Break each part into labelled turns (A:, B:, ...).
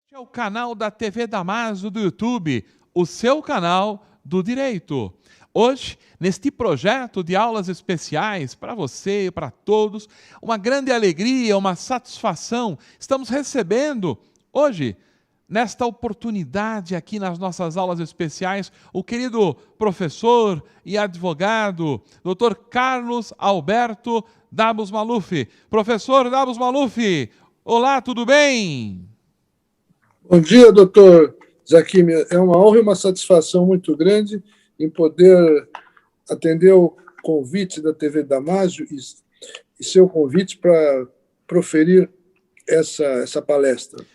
A: É o canal da TV Damaso do YouTube, o seu canal do direito. Hoje, neste projeto de aulas especiais para você e para todos, uma grande alegria, uma satisfação. Estamos recebendo hoje, nesta oportunidade aqui nas nossas aulas especiais, o querido professor e advogado, Dr. Carlos Alberto Dabos Maluf. Professor Dabos Maluf, olá, tudo bem?
B: Bom dia, doutor Zaquim. É uma honra e uma satisfação muito grande em poder atender o convite da TV Damásio e seu convite para proferir essa palestra.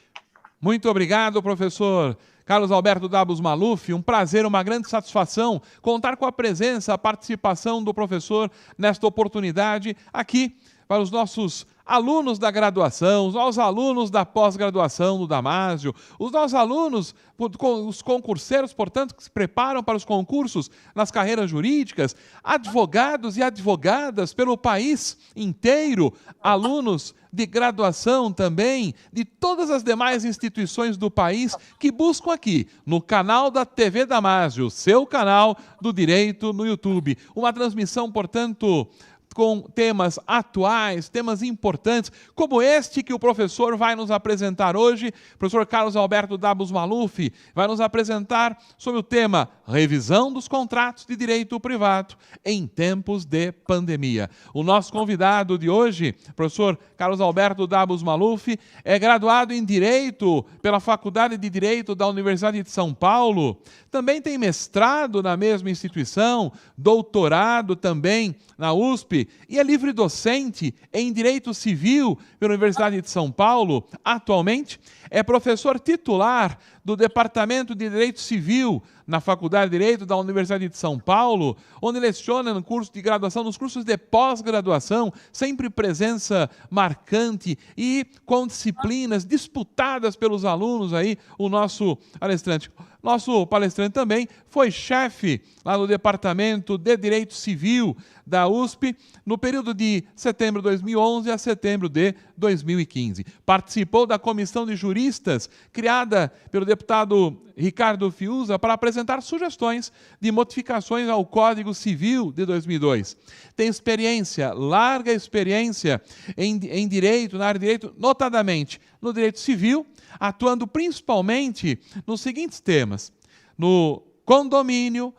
A: Muito obrigado, professor Carlos Alberto Dabos Maluf. Um prazer, uma grande satisfação contar com a presença, a participação do professor nesta oportunidade aqui para os nossos alunos da graduação, os nossos alunos da pós-graduação do Damásio, os nossos alunos, os concurseiros, portanto, que se preparam para os concursos nas carreiras jurídicas, advogados e advogadas pelo país inteiro, alunos de graduação também, de todas as demais instituições do país que buscam aqui, no canal da TV Damásio, seu canal do direito no YouTube. Uma transmissão, portanto, com temas atuais, temas importantes, como este que o professor vai nos apresentar hoje. O professor Carlos Alberto Dabos Maluf vai nos apresentar sobre o tema revisão dos contratos de direito privado em tempos de pandemia. O nosso convidado de hoje, professor Carlos Alberto Dabos Maluf, é graduado em Direito pela Faculdade de Direito da Universidade de São Paulo, também tem mestrado na mesma instituição, doutorado também na USP, e é livre docente em Direito Civil pela Universidade de São Paulo. Atualmente é professor titular do Departamento de Direito Civil na Faculdade de Direito da Universidade de São Paulo, onde leciona no curso de graduação, nos cursos de pós-graduação, sempre presença marcante e com disciplinas disputadas pelos alunos aí, o nosso palestrante. Nosso palestrante também foi chefe lá no Departamento de Direito Civil da USP no período de setembro de 2011 a setembro de 2015. Participou da comissão de juristas criada pelo deputado Ricardo Fiuza para apresentar sugestões de modificações ao Código Civil de 2002. Tem experiência, larga experiência em direito, na área de direito, notadamente no direito civil, atuando principalmente nos seguintes temas: no condomínio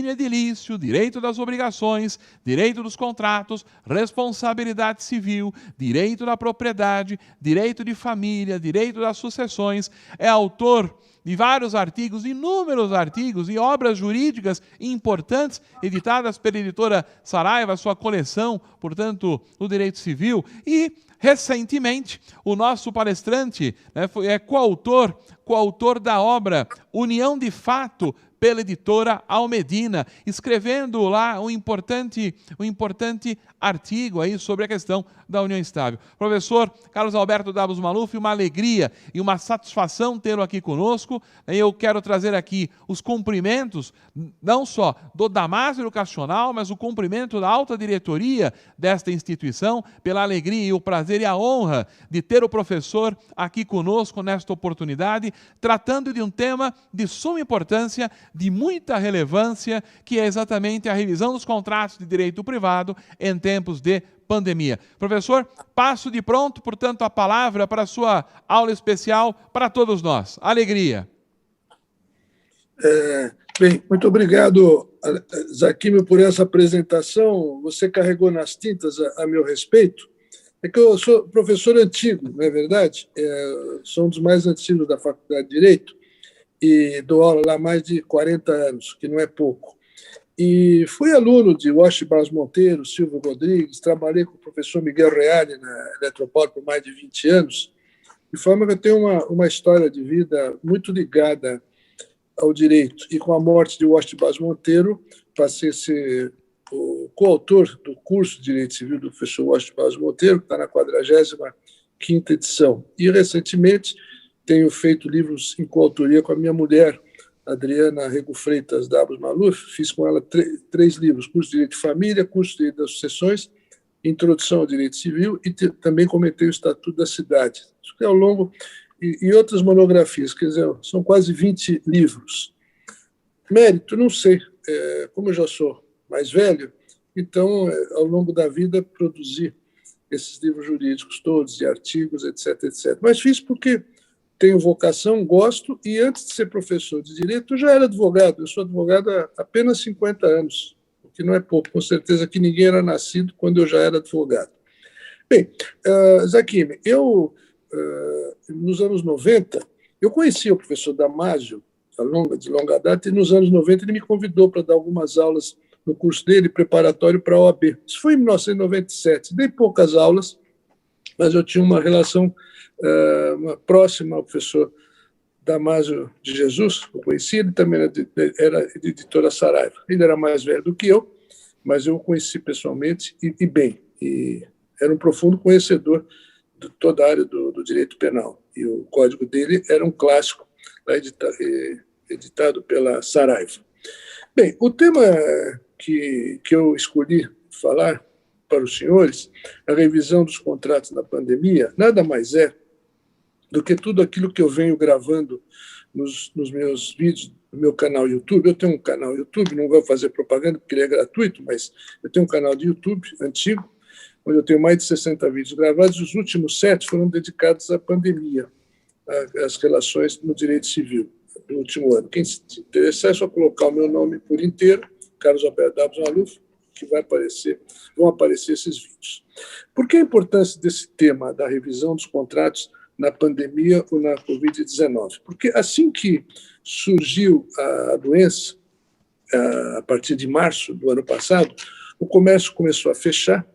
A: edilício, direito das obrigações, direito dos contratos, responsabilidade civil, direito da propriedade, direito de família, direito das sucessões. É autor de vários artigos, inúmeros artigos e obras jurídicas importantes, editadas pela editora Saraiva, sua coleção, portanto, do direito civil. E, recentemente, o nosso palestrante é coautor da obra União de Fato, pela editora Almedina, escrevendo lá um importante artigo aí sobre a questão da união estável. Professor Carlos Alberto Dabos Maluf, uma alegria e uma satisfação tê-lo aqui conosco. Eu quero trazer aqui os cumprimentos, não só do Damásio Educacional, mas o cumprimento da alta diretoria desta instituição, pela alegria e o prazer e a honra de ter o professor aqui conosco nesta oportunidade, tratando de um tema de suma importância, de muita relevância, que é exatamente a revisão dos contratos de direito privado em tempos de pandemia. Professor, passo de pronto, portanto, a palavra para a sua aula especial para todos nós. Alegria.
B: Bem, muito obrigado, Zaquim, por essa apresentação. Você carregou nas tintas a meu respeito. É que eu sou professor antigo, não é verdade? Sou um dos mais antigos da Faculdade de Direito e dou aula lá há mais de 40 anos, que não é pouco. E fui aluno de Washington Barros Monteiro, Silvio Rodrigues, trabalhei com o professor Miguel Reale na Eletropaulo por mais de 20 anos, de forma que eu tenho uma história de vida muito ligada ao direito. E com a morte de Washington Barros Monteiro, passei a ser o coautor do curso de Direito Civil do professor Washington Barros Monteiro, que está na 45ª edição. E, recentemente, tenho feito livros em coautoria com a minha mulher, Adriana Rego Freitas Dabos Maluf. Fiz com ela 3 livros: Curso de Direito de Família, Curso de Direito das Sucessões, Introdução ao Direito Civil, e também comentei o Estatuto da Cidade. Isso que ao longo e outras monografias, quer dizer, são quase 20 livros. Mérito, não sei. Como eu já sou mais velho, então, ao longo da vida, produzi esses livros jurídicos todos, de artigos, etc, etc. Mas fiz porque tenho vocação, gosto, e antes de ser professor de direito, eu já era advogado. Eu sou advogado há apenas 50 anos, o que não é pouco. Com certeza que ninguém era nascido quando eu já era advogado. Bem, Zaquim, nos anos 90, eu conhecia o professor Damásio, de longa data, e nos anos 90 ele me convidou para dar algumas aulas no curso dele, preparatório para a OAB. Isso foi em 1997. Dei poucas aulas, mas eu tinha uma relação próxima ao professor Damásio de Jesus, que eu conheci, ele também era de editora Saraiva. Ele era mais velho do que eu, mas eu o conheci pessoalmente e bem. E era um profundo conhecedor de toda a área do direito penal. E o código dele era um clássico, lá editado pela Saraiva. Bem, o tema que eu escolhi falar para os senhores, a revisão dos contratos na pandemia, nada mais é do que tudo aquilo que eu venho gravando nos meus vídeos, no meu canal YouTube. Eu tenho um canal YouTube, não vou fazer propaganda porque ele é gratuito, mas eu tenho um canal de YouTube antigo, onde eu tenho mais de 60 vídeos gravados. Os últimos 7 foram dedicados à pandemia, às relações no direito civil do último ano. Quem se interessar é só colocar o meu nome por inteiro, Carlos Alberto Dabos Maluf, que vão aparecer esses vídeos. Por que a importância desse tema da revisão dos contratos na pandemia ou na Covid-19? Porque assim que surgiu a doença, a partir de março do ano passado, o comércio começou a fechar,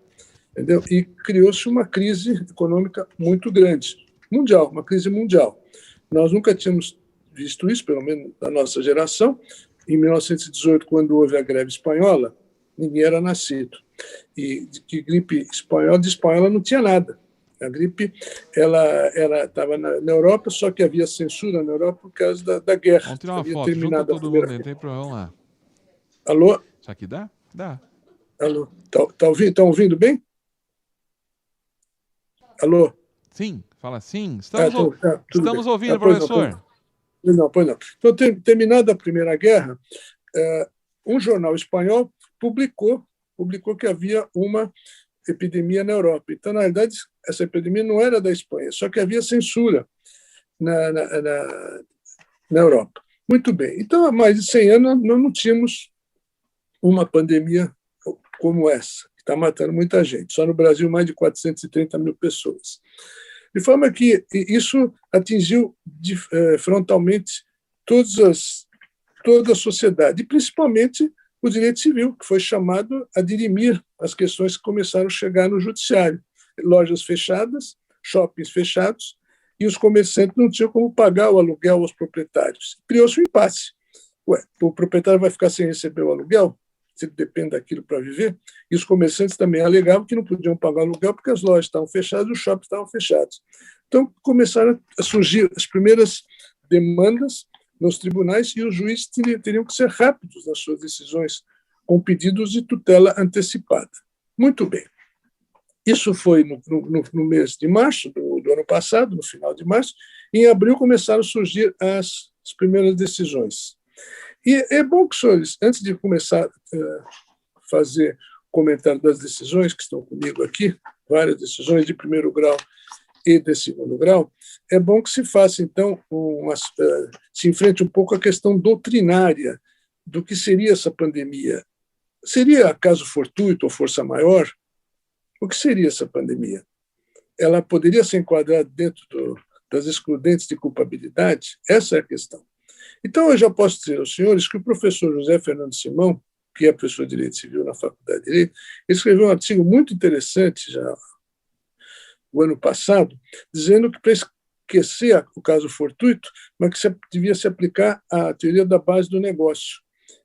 B: entendeu? E criou-se uma crise econômica muito grande, mundial, uma crise mundial. Nós nunca tínhamos visto isso, pelo menos na nossa geração. Em 1918, quando houve a greve espanhola, ninguém era nascido. E de gripe espanhola, de espanhola não tinha nada. A gripe ela estava na Europa, só que havia censura na Europa por causa da guerra.
A: Vamos tirar uma foto, junta todo mundo, não tem problema lá.
B: Alô?
A: Isso aqui dá? Dá.
B: Alô? Estão ouvindo bem? Alô?
A: Sim, fala sim. Estamos ouvindo,
B: pois
A: professor.
B: Não. Então, terminada a Primeira Guerra, um jornal espanhol publicou que havia uma epidemia na Europa. Então, na verdade, essa epidemia não era da Espanha, só que havia censura na Europa. Muito bem. Então, há mais de 100 anos, nós não tínhamos uma pandemia como essa, que está matando muita gente. Só no Brasil, mais de 430 mil pessoas. De forma que isso atingiu frontalmente toda a sociedade, e principalmente o direito civil, que foi chamado a dirimir as questões que começaram a chegar no judiciário. Lojas fechadas, shoppings fechados, e os comerciantes não tinham como pagar o aluguel aos proprietários. Criou-se um impasse. O proprietário vai ficar sem receber o aluguel, se ele depende daquilo para viver, e os comerciantes também alegavam que não podiam pagar o aluguel porque as lojas estavam fechadas e os shoppings estavam fechados. Então, começaram a surgir as primeiras demandas nos tribunais, e os juízes teriam que ser rápidos nas suas decisões, com pedidos de tutela antecipada. Muito bem. Isso foi no mês de março do ano passado, no final de março, e em abril começaram a surgir as primeiras decisões. E é bom que, senhores, antes de começar a fazer comentário das decisões que estão comigo aqui, várias decisões de primeiro grau e de segundo grau, é bom que se faça, então, se enfrente um pouco a questão doutrinária do que seria essa pandemia. Seria caso fortuito ou força maior? O que seria essa pandemia? Ela poderia ser enquadrada dentro das excludentes de culpabilidade? Essa é a questão. Então, eu já posso dizer aos senhores que o professor José Fernando Simão, que é professor de Direito Civil na Faculdade de Direito, escreveu um artigo muito interessante já o ano passado, dizendo que para esquecer o caso fortuito, mas que devia se aplicar à teoria da base do negócio.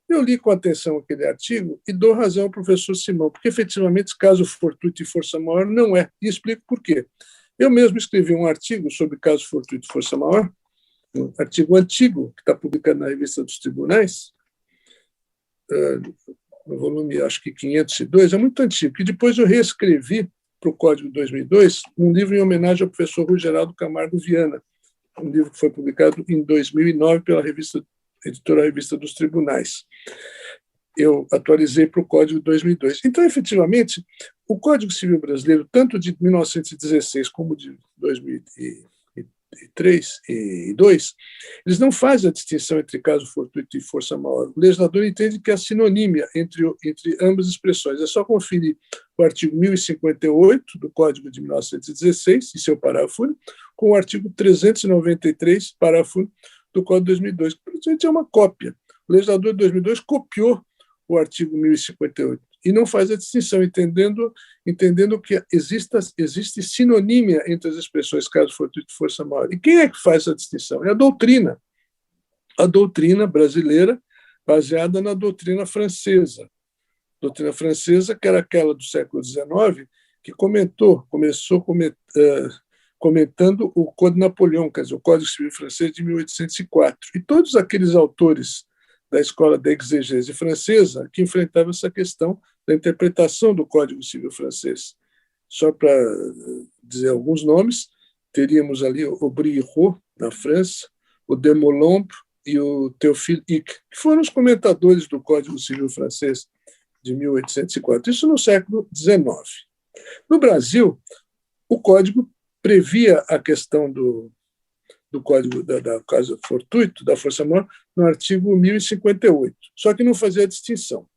B: Eu li com atenção aquele artigo e dou razão ao professor Simão, porque efetivamente caso fortuito e força maior não é, e explico por quê. Eu mesmo escrevi um artigo sobre caso fortuito e força maior, um artigo antigo, que está publicado na Revista dos Tribunais, no volume, acho que 502, é muito antigo, que depois eu reescrevi para o Código 2002, um livro em homenagem ao professor Rui Geraldo Camargo Viana, um livro que foi publicado em 2009 pela editora Revista dos Tribunais. Eu atualizei para o Código de 2002. Então, efetivamente, o Código Civil brasileiro, tanto de 1916 como de 2003 e 2002, eles não fazem a distinção entre caso fortuito e força maior. O legislador entende que há sinonímia entre ambas as expressões. É só conferir o artigo 1058 do Código de 1916, e seu parágrafo único, com o artigo 393, parágrafo único, do Código de 2002, que praticamente é uma cópia. O legislador de 2002 copiou o artigo 1058 e não faz a distinção, entendendo que existe sinonímia entre as expressões caso fortuito e força maior. E quem é que faz a distinção? É a doutrina brasileira, baseada na doutrina francesa. A doutrina francesa, que era aquela do século XIX, que começou comentando o Código Napoleão, quer dizer, o Código Civil francês de 1804. E todos aqueles autores da escola da exegese francesa que enfrentavam essa questão da interpretação do Código Civil francês. Só para dizer alguns nomes, teríamos ali o Aubry-Roux, na França, o Demolombe e o Théophile Hic, que foram os comentadores do Código Civil francês de 1804. Isso no século XIX. No Brasil, o Código previa a questão do Código da caso fortuito, da força maior, no artigo 1058, só que não fazia a distinção.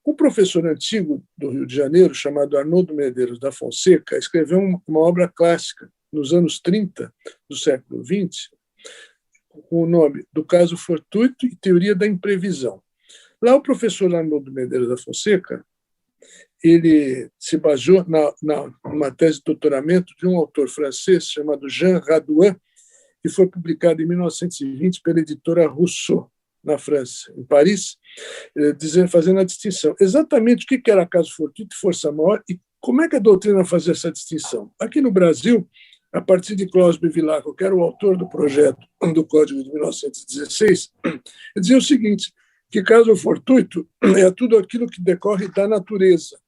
B: Um professor antigo do Rio de Janeiro, chamado Arnoldo Medeiros da Fonseca, escreveu uma obra clássica nos anos 30 do século XX, com o nome Do Caso Fortuito e Teoria da Imprevisão. Lá o professor Arnoldo Medeiros da Fonseca, ele se baseou numa tese de doutoramento de um autor francês chamado Jean Radouin, que foi publicado em 1920 pela editora Rousseau, na França, em Paris, fazendo a distinção. Exatamente o que era caso fortuito e força maior e como é que a doutrina fazia essa distinção. Aqui no Brasil, a partir de Claus Bevilacqua, que era o autor do projeto do Código de 1916, ele dizia o seguinte, que caso fortuito é tudo aquilo que decorre da natureza.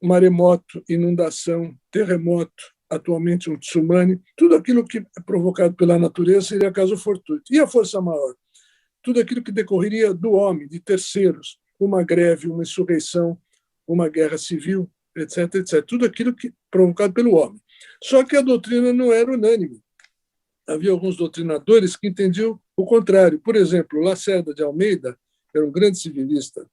B: Maremoto, inundação, terremoto, atualmente um tsunami, tudo aquilo que é provocado pela natureza seria caso fortuito. E a força maior? Tudo aquilo que decorreria do homem, de terceiros, uma greve, uma insurreição, uma guerra civil, etc., etc. Tudo aquilo que é provocado pelo homem. Só que a doutrina não era unânime. Havia alguns doutrinadores que entendiam o contrário. Por exemplo, Lacerda de Almeida, que era um grande civilista,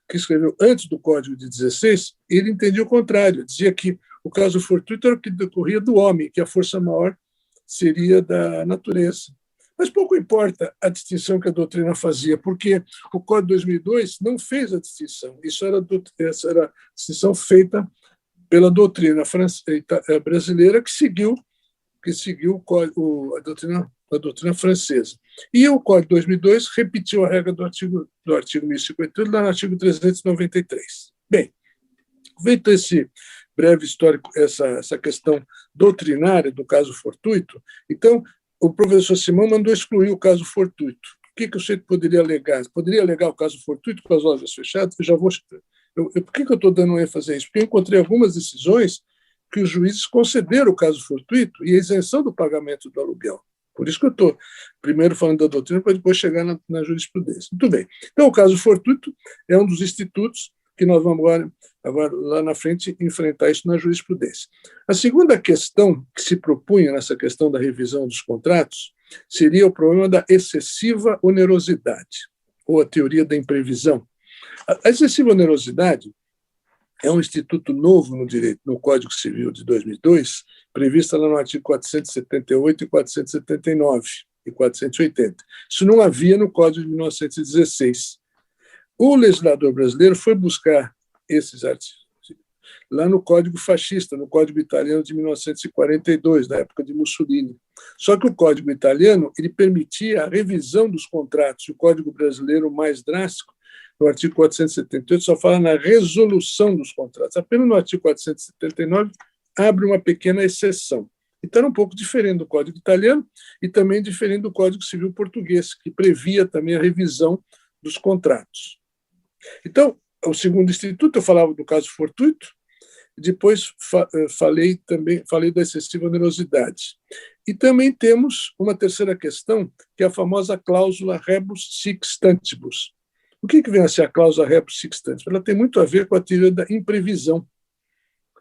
B: que escreveu antes do Código de 16, ele entendia o contrário, dizia que o caso fortuito era o que decorria do homem, que a força maior seria da natureza. Mas pouco importa a distinção que a doutrina fazia, porque o Código de 2002 não fez a distinção. Essa era a distinção feita pela doutrina brasileira, que seguiu a doutrina francesa. E o Código de 2002 repetiu a regra do artigo 1058, lá no artigo 393. Bem, feito esse breve histórico, essa questão doutrinária do caso fortuito, então o professor Simão mandou excluir o caso fortuito. O que o sujeito poderia alegar? Poderia alegar o caso fortuito com as lojas fechadas? Por que eu estou dando ênfase a isso? Porque eu encontrei algumas decisões que os juízes concederam o caso fortuito e a isenção do pagamento do aluguel. Por isso que eu estou primeiro falando da doutrina para depois chegar na jurisprudência. Muito bem. Então, o caso fortuito é um dos institutos que nós vamos agora lá na frente, enfrentar isso na jurisprudência. A segunda questão que se propunha nessa questão da revisão dos contratos seria o problema da excessiva onerosidade, ou a teoria da imprevisão. A excessiva onerosidade é um instituto novo no direito, no Código Civil de 2002, prevista lá no artigo 478 e 479 e 480. Isso não havia no Código de 1916. O legislador brasileiro foi buscar esses artigos lá no Código Fascista, no Código Italiano de 1942, na época de Mussolini. Só que o Código Italiano ele permitia a revisão dos contratos, e o Código Brasileiro, mais drástico, no artigo 478, só fala na resolução dos contratos. Apenas no artigo 479 abre uma pequena exceção. Então, era um pouco diferente do Código Italiano e também diferente do Código Civil Português, que previa também a revisão dos contratos. Então, o segundo instituto, eu falava do caso fortuito, Depois falei da excessiva onerosidade. E também temos uma terceira questão, que é a famosa cláusula rebus sic stantibus. O que vem a ser a cláusula rebus sic stantibus? Ela tem muito a ver com a teoria da imprevisão.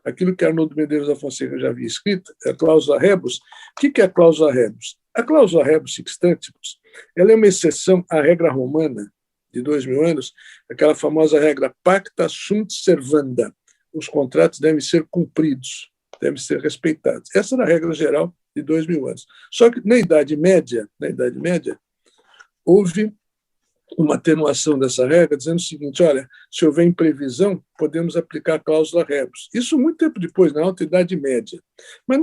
B: Aquilo que Arnoldo Medeiros da Fonseca já havia escrito, a cláusula rebus. O que é a cláusula rebus? A cláusula rebus sic stantibus, ela é uma exceção à regra romana de 2000 anos, aquela famosa regra pacta sunt servanda. Os contratos devem ser cumpridos, devem ser respeitados. Essa era a regra geral de 2000 anos. Só que na Idade Média, houve uma atenuação dessa regra, dizendo o seguinte: olha, se houver imprevisão, podemos aplicar a cláusula rebus. Isso muito tempo depois, na Alta Idade Média. Mas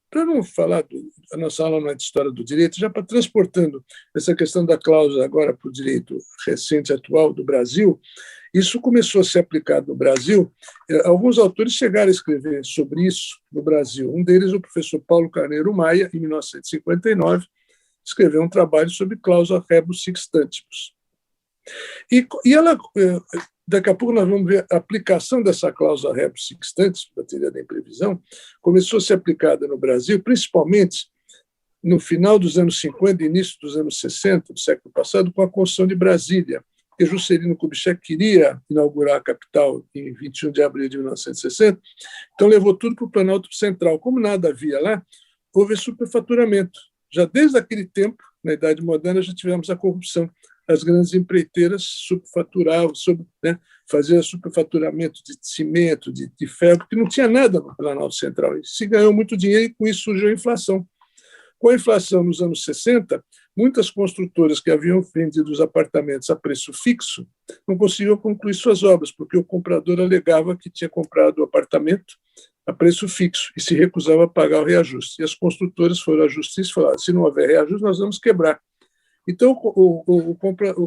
B: para não falar, a nossa aula não é de história do direito, já para transportando essa questão da cláusula agora para o direito recente, atual do Brasil, isso começou a ser aplicado no Brasil. Alguns autores chegaram a escrever sobre isso no Brasil. Um deles, o professor Paulo Carneiro Maia, em 1959, escreveu um trabalho sobre cláusula rebus sic stantibus. E ela, daqui a pouco nós vamos ver a aplicação dessa cláusula rebus sic stantibus, da teoria da imprevisão, começou a ser aplicada no Brasil, principalmente no final dos anos 50 e início dos anos 60 do século passado, com a Constituição de Brasília, porque Juscelino Kubitschek queria inaugurar a capital em 21 de abril de 1960, então levou tudo para o Planalto Central. Como nada havia lá, houve superfaturamento. Já desde aquele tempo, na Idade Moderna, já tivemos a corrupção. As grandes empreiteiras superfaturavam, faziam superfaturamento de cimento, de ferro, porque não tinha nada no Planalto Central. E se ganhou muito dinheiro e com isso surgiu a inflação. Com a inflação nos anos 60, muitas construtoras que haviam vendido os apartamentos a preço fixo não conseguiam concluir suas obras, porque o comprador alegava que tinha comprado o apartamento a preço fixo e se recusava a pagar o reajuste. E as construtoras foram à justiça e falaram: se não houver reajuste, nós vamos quebrar. Então, o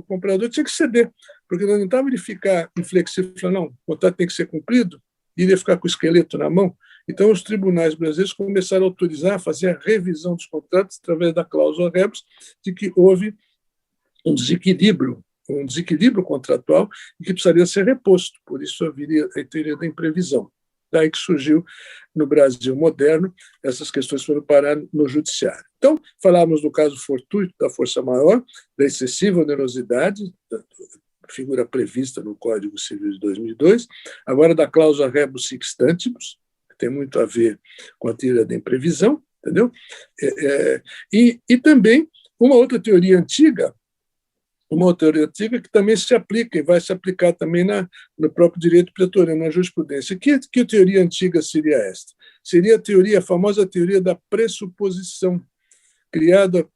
B: comprador tinha que ceder, porque não adiantava ele ficar inflexível e falar: não, o contrato tem que ser cumprido, e ele ia ficar com o esqueleto na mão. Então, os tribunais brasileiros começaram a autorizar, a fazer a revisão dos contratos através da cláusula rebus, de que houve um desequilíbrio contratual e que precisaria ser reposto. Por isso, haveria a teoria da imprevisão. Daí que surgiu no Brasil moderno, essas questões foram parar no judiciário. Então, falávamos do caso fortuito da força maior, da excessiva onerosidade, da figura prevista no Código Civil de 2002, agora da cláusula rebus sic stantibus, que tem muito a ver com a teoria da imprevisão, entendeu? E também uma outra teoria antiga, que também se aplica e vai se aplicar também no próprio direito pretoriano, na jurisprudência. Que teoria antiga seria esta? Seria a famosa teoria da pressuposição, criada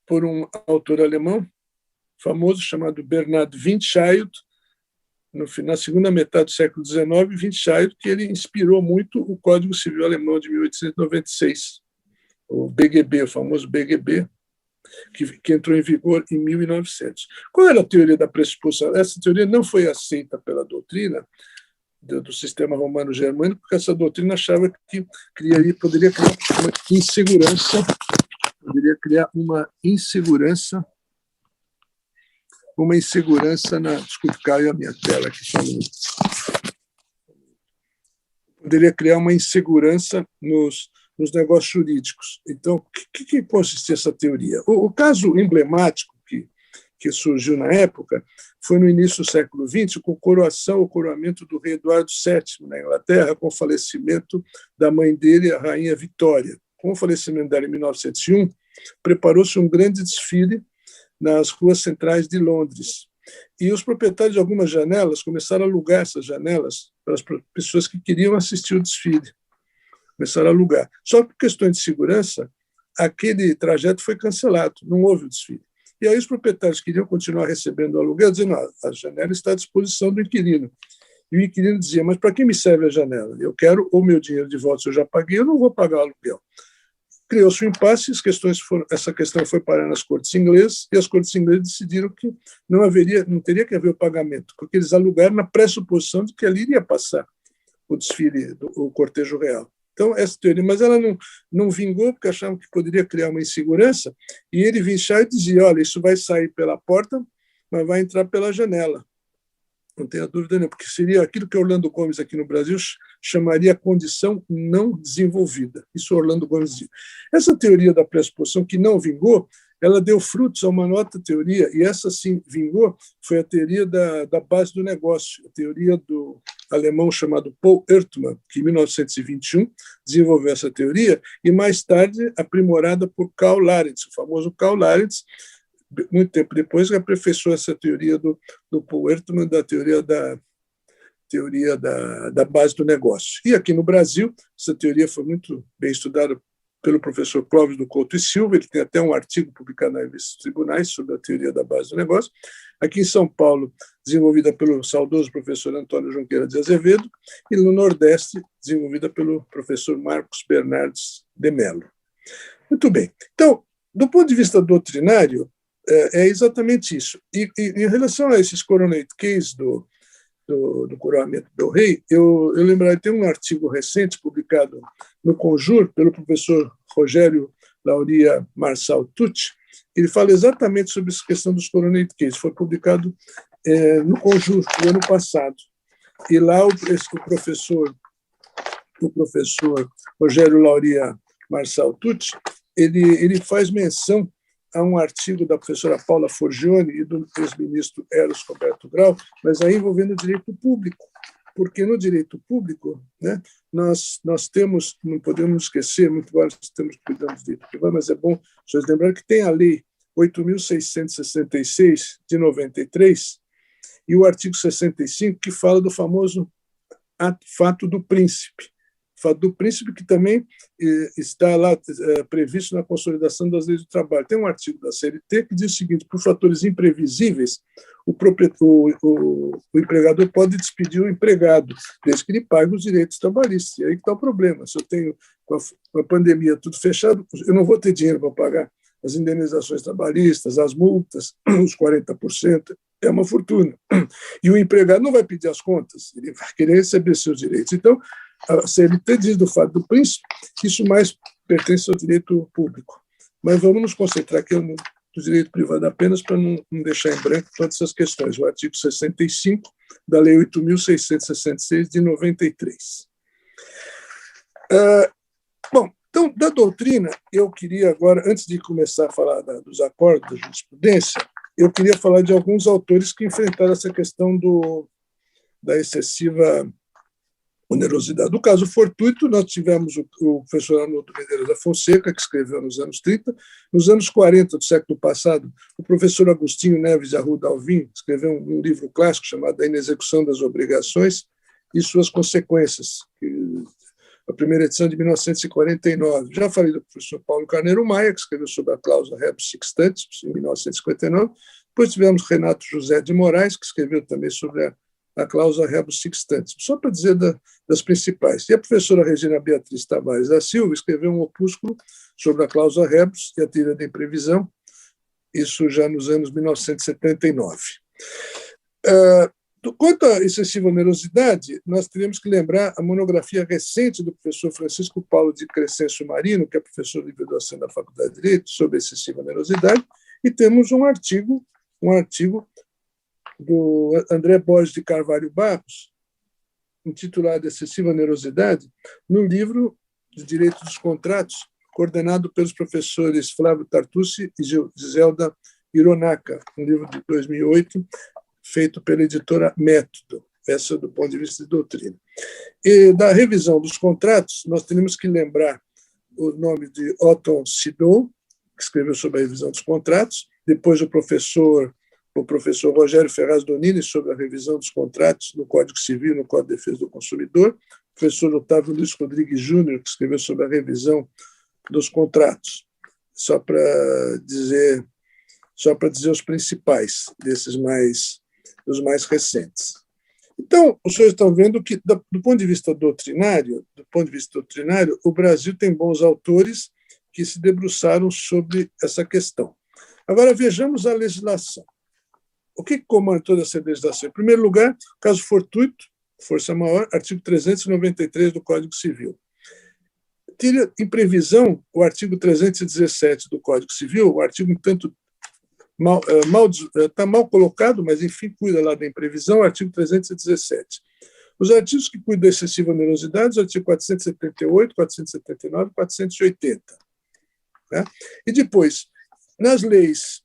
B: por um autor alemão famoso chamado Bernhard Winscheid, na segunda metade do século XIX, Winscheid, que ele inspirou muito o Código Civil Alemão de 1896, o BGB, o famoso BGB, que entrou em vigor em 1900. Qual era a teoria da pressuposição? Essa teoria não foi aceita pela doutrina do sistema romano-germânico, porque essa doutrina achava que poderia criar uma insegurança desculpe, caiu a minha tela aqui, poderia criar uma insegurança nos negócios jurídicos. Então, o que consistia essa teoria? O caso emblemático que surgiu na época foi no início do século XX, com o coroamento do rei Eduardo VII na Inglaterra, com o falecimento da mãe dele, a rainha Vitória. Com o falecimento dela em 1901, preparou-se um grande desfile nas ruas centrais de Londres. E os proprietários de algumas janelas começaram a alugar essas janelas para as pessoas que queriam assistir o desfile. Começaram a alugar. Só que, por questões de segurança, aquele trajeto foi cancelado, não houve o desfile. E aí os proprietários queriam continuar recebendo o aluguel, dizendo: a janela está à disposição do inquilino. E o inquilino dizia: mas para que me serve a janela? Eu quero o meu dinheiro de volta, se eu já paguei, eu não vou pagar o aluguel. Criou-se um impasse, essa questão foi parar nas cortes inglesas, e as cortes inglesas decidiram que não teria que haver o pagamento, porque eles alugaram na pressuposição de que ali iria passar o desfile, o cortejo real. Então, essa teoria, mas ela não vingou, porque achavam que poderia criar uma insegurança, e ele Winscheid dizia: olha, isso vai sair pela porta, mas vai entrar pela janela. não tenha dúvida nenhuma, porque seria aquilo que Orlando Gomes aqui no Brasil chamaria condição não desenvolvida. Isso Orlando Gomes dizia. Essa teoria da pressuposição que não vingou, ela deu frutos a uma nova teoria, e essa sim vingou, foi a teoria da base do negócio, a teoria do alemão chamado Paul Ertmann, que em 1921 desenvolveu essa teoria, e mais tarde aprimorada por Karl Laritz, o famoso Karl Laritz, muito tempo depois, que aperfeiçoou essa teoria do Paul Ertmann, da teoria da base do negócio. E aqui no Brasil, essa teoria foi muito bem estudada pelo professor Clóvis do Couto e Silva, ele tem até um artigo publicado na revista Tribunais sobre a teoria da base do negócio. Aqui em São Paulo, desenvolvida pelo saudoso professor Antônio Junqueira de Azevedo, e no Nordeste, desenvolvida pelo professor Marcos Bernardes de Mello. Muito bem. Então, do ponto de vista doutrinário, é exatamente isso. E em relação a esses coronate cases do coroamento do rei, eu lembrei, tem um artigo recente publicado no Conjur pelo professor Rogério Lauria Marçal Tucci. Ele fala exatamente sobre essa questão dos coronate cases. Foi publicado no Conjur no ano passado. E lá o professor Rogério Lauria Marçal Tucci, ele faz menção a um artigo da professora Paula Forgione e do ex-ministro Eros Roberto Grau, mas aí envolvendo o direito público, porque no direito público, né, nós temos, não podemos esquecer, muito embora estamos cuidando do direito privado, mas é bom vocês lembrarem que tem a Lei 8.666, de 93, e o artigo 65, que fala do famoso fato do príncipe. Fato do príncipe, que também está lá previsto na consolidação das leis do trabalho. Tem um artigo da CLT que diz o seguinte: por fatores imprevisíveis, o empregador pode despedir o empregado, desde que ele pague os direitos trabalhistas. E aí que está o problema. Se eu tenho, com a pandemia tudo fechado, eu não vou ter dinheiro para pagar as indenizações trabalhistas, as multas, os 40%, é uma fortuna. E o empregado não vai pedir as contas, ele vai querer receber seus direitos. Então, a CLT diz do fato do príncipe que isso mais pertence ao direito público. Mas vamos nos concentrar aqui no direito privado apenas para não deixar em branco todas essas questões. O artigo 65 da Lei 8.666, de 93. Bom, então, da doutrina, eu queria agora, antes de começar a falar dos acordos da jurisprudência, eu queria falar de alguns autores que enfrentaram essa questão da excessiva onerosidade. No caso fortuito, nós tivemos o professor Arnoldo Medeiros da Fonseca, que escreveu nos anos 30. Nos anos 40 do século passado, o professor Agostinho Neves Arruda Alvim escreveu um livro clássico chamado A Inexecução das Obrigações e Suas Consequências, a primeira edição de 1949. Já falei do professor Paulo Carneiro Maia, que escreveu sobre a cláusula rebus sixtantis, em 1959. Depois tivemos Renato José de Moraes, que escreveu também sobre a cláusula rebus sixtantis, só para dizer das principais. E a professora Regina Beatriz Tavares da Silva escreveu um opúsculo sobre a cláusula rebus e a teoria da imprevisão, isso já nos anos 1979. Quanto à excessiva onerosidade, nós teríamos que lembrar a monografia recente do professor Francisco Paulo de Crescencio Marino, que é professor de graduação da Faculdade de Direito, sobre excessiva onerosidade, e temos um artigo do André Borges de Carvalho Barros, intitulado Excessiva Onerosidade, no livro de Direito dos Contratos, coordenado pelos professores Flávio Tartucci e Giselda Hironaka, um livro de 2008, feito pela editora Método, essa do ponto de vista de doutrina. E da revisão dos contratos, nós temos que lembrar o nome de Otton Sidon, que escreveu sobre a revisão dos contratos, depois o professor Rogério Ferraz Donini, sobre a revisão dos contratos no Código Civil e no Código de Defesa do Consumidor, o professor Otávio Luiz Rodrigues Júnior, que escreveu sobre a revisão dos contratos, só para dizer os principais desses os mais recentes. Então, os senhores estão vendo que, do ponto de vista doutrinário, o Brasil tem bons autores que se debruçaram sobre essa questão. Agora, vejamos a legislação. O que comanda toda essa legislação? Em primeiro lugar, caso fortuito, força maior, artigo 393 do Código Civil. Tira em previsão o artigo 317 do Código Civil, o artigo um tanto Está mal colocado, mas, enfim, cuida lá da imprevisão, artigo 317. Os artigos que cuidam da excessiva onerosidade, os artigos 478, 479 e 480. Né? E depois, nas leis,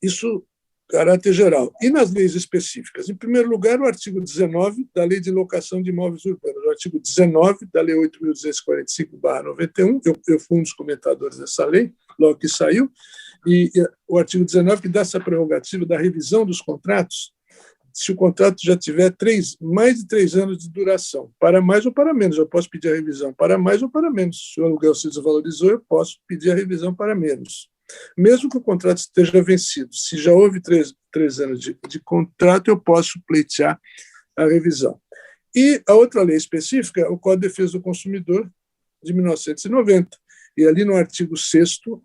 B: isso caráter geral, e nas leis específicas. Em primeiro lugar, o artigo 19 da Lei de Locação de Imóveis Urbanos, o artigo 19 da Lei 8.245/91, eu fui um dos comentadores dessa lei, logo que saiu, e o artigo 19 que dá essa prerrogativa da revisão dos contratos, se o contrato já tiver mais de 3 anos de duração, para mais ou para menos, eu posso pedir a revisão para mais ou para menos. Se o aluguel se desvalorizou, eu posso pedir a revisão para menos. Mesmo que o contrato esteja vencido, se já houve 3 anos de contrato, eu posso pleitear a revisão. E a outra lei específica é o Código de Defesa do Consumidor, de 1990, e ali no artigo 6º,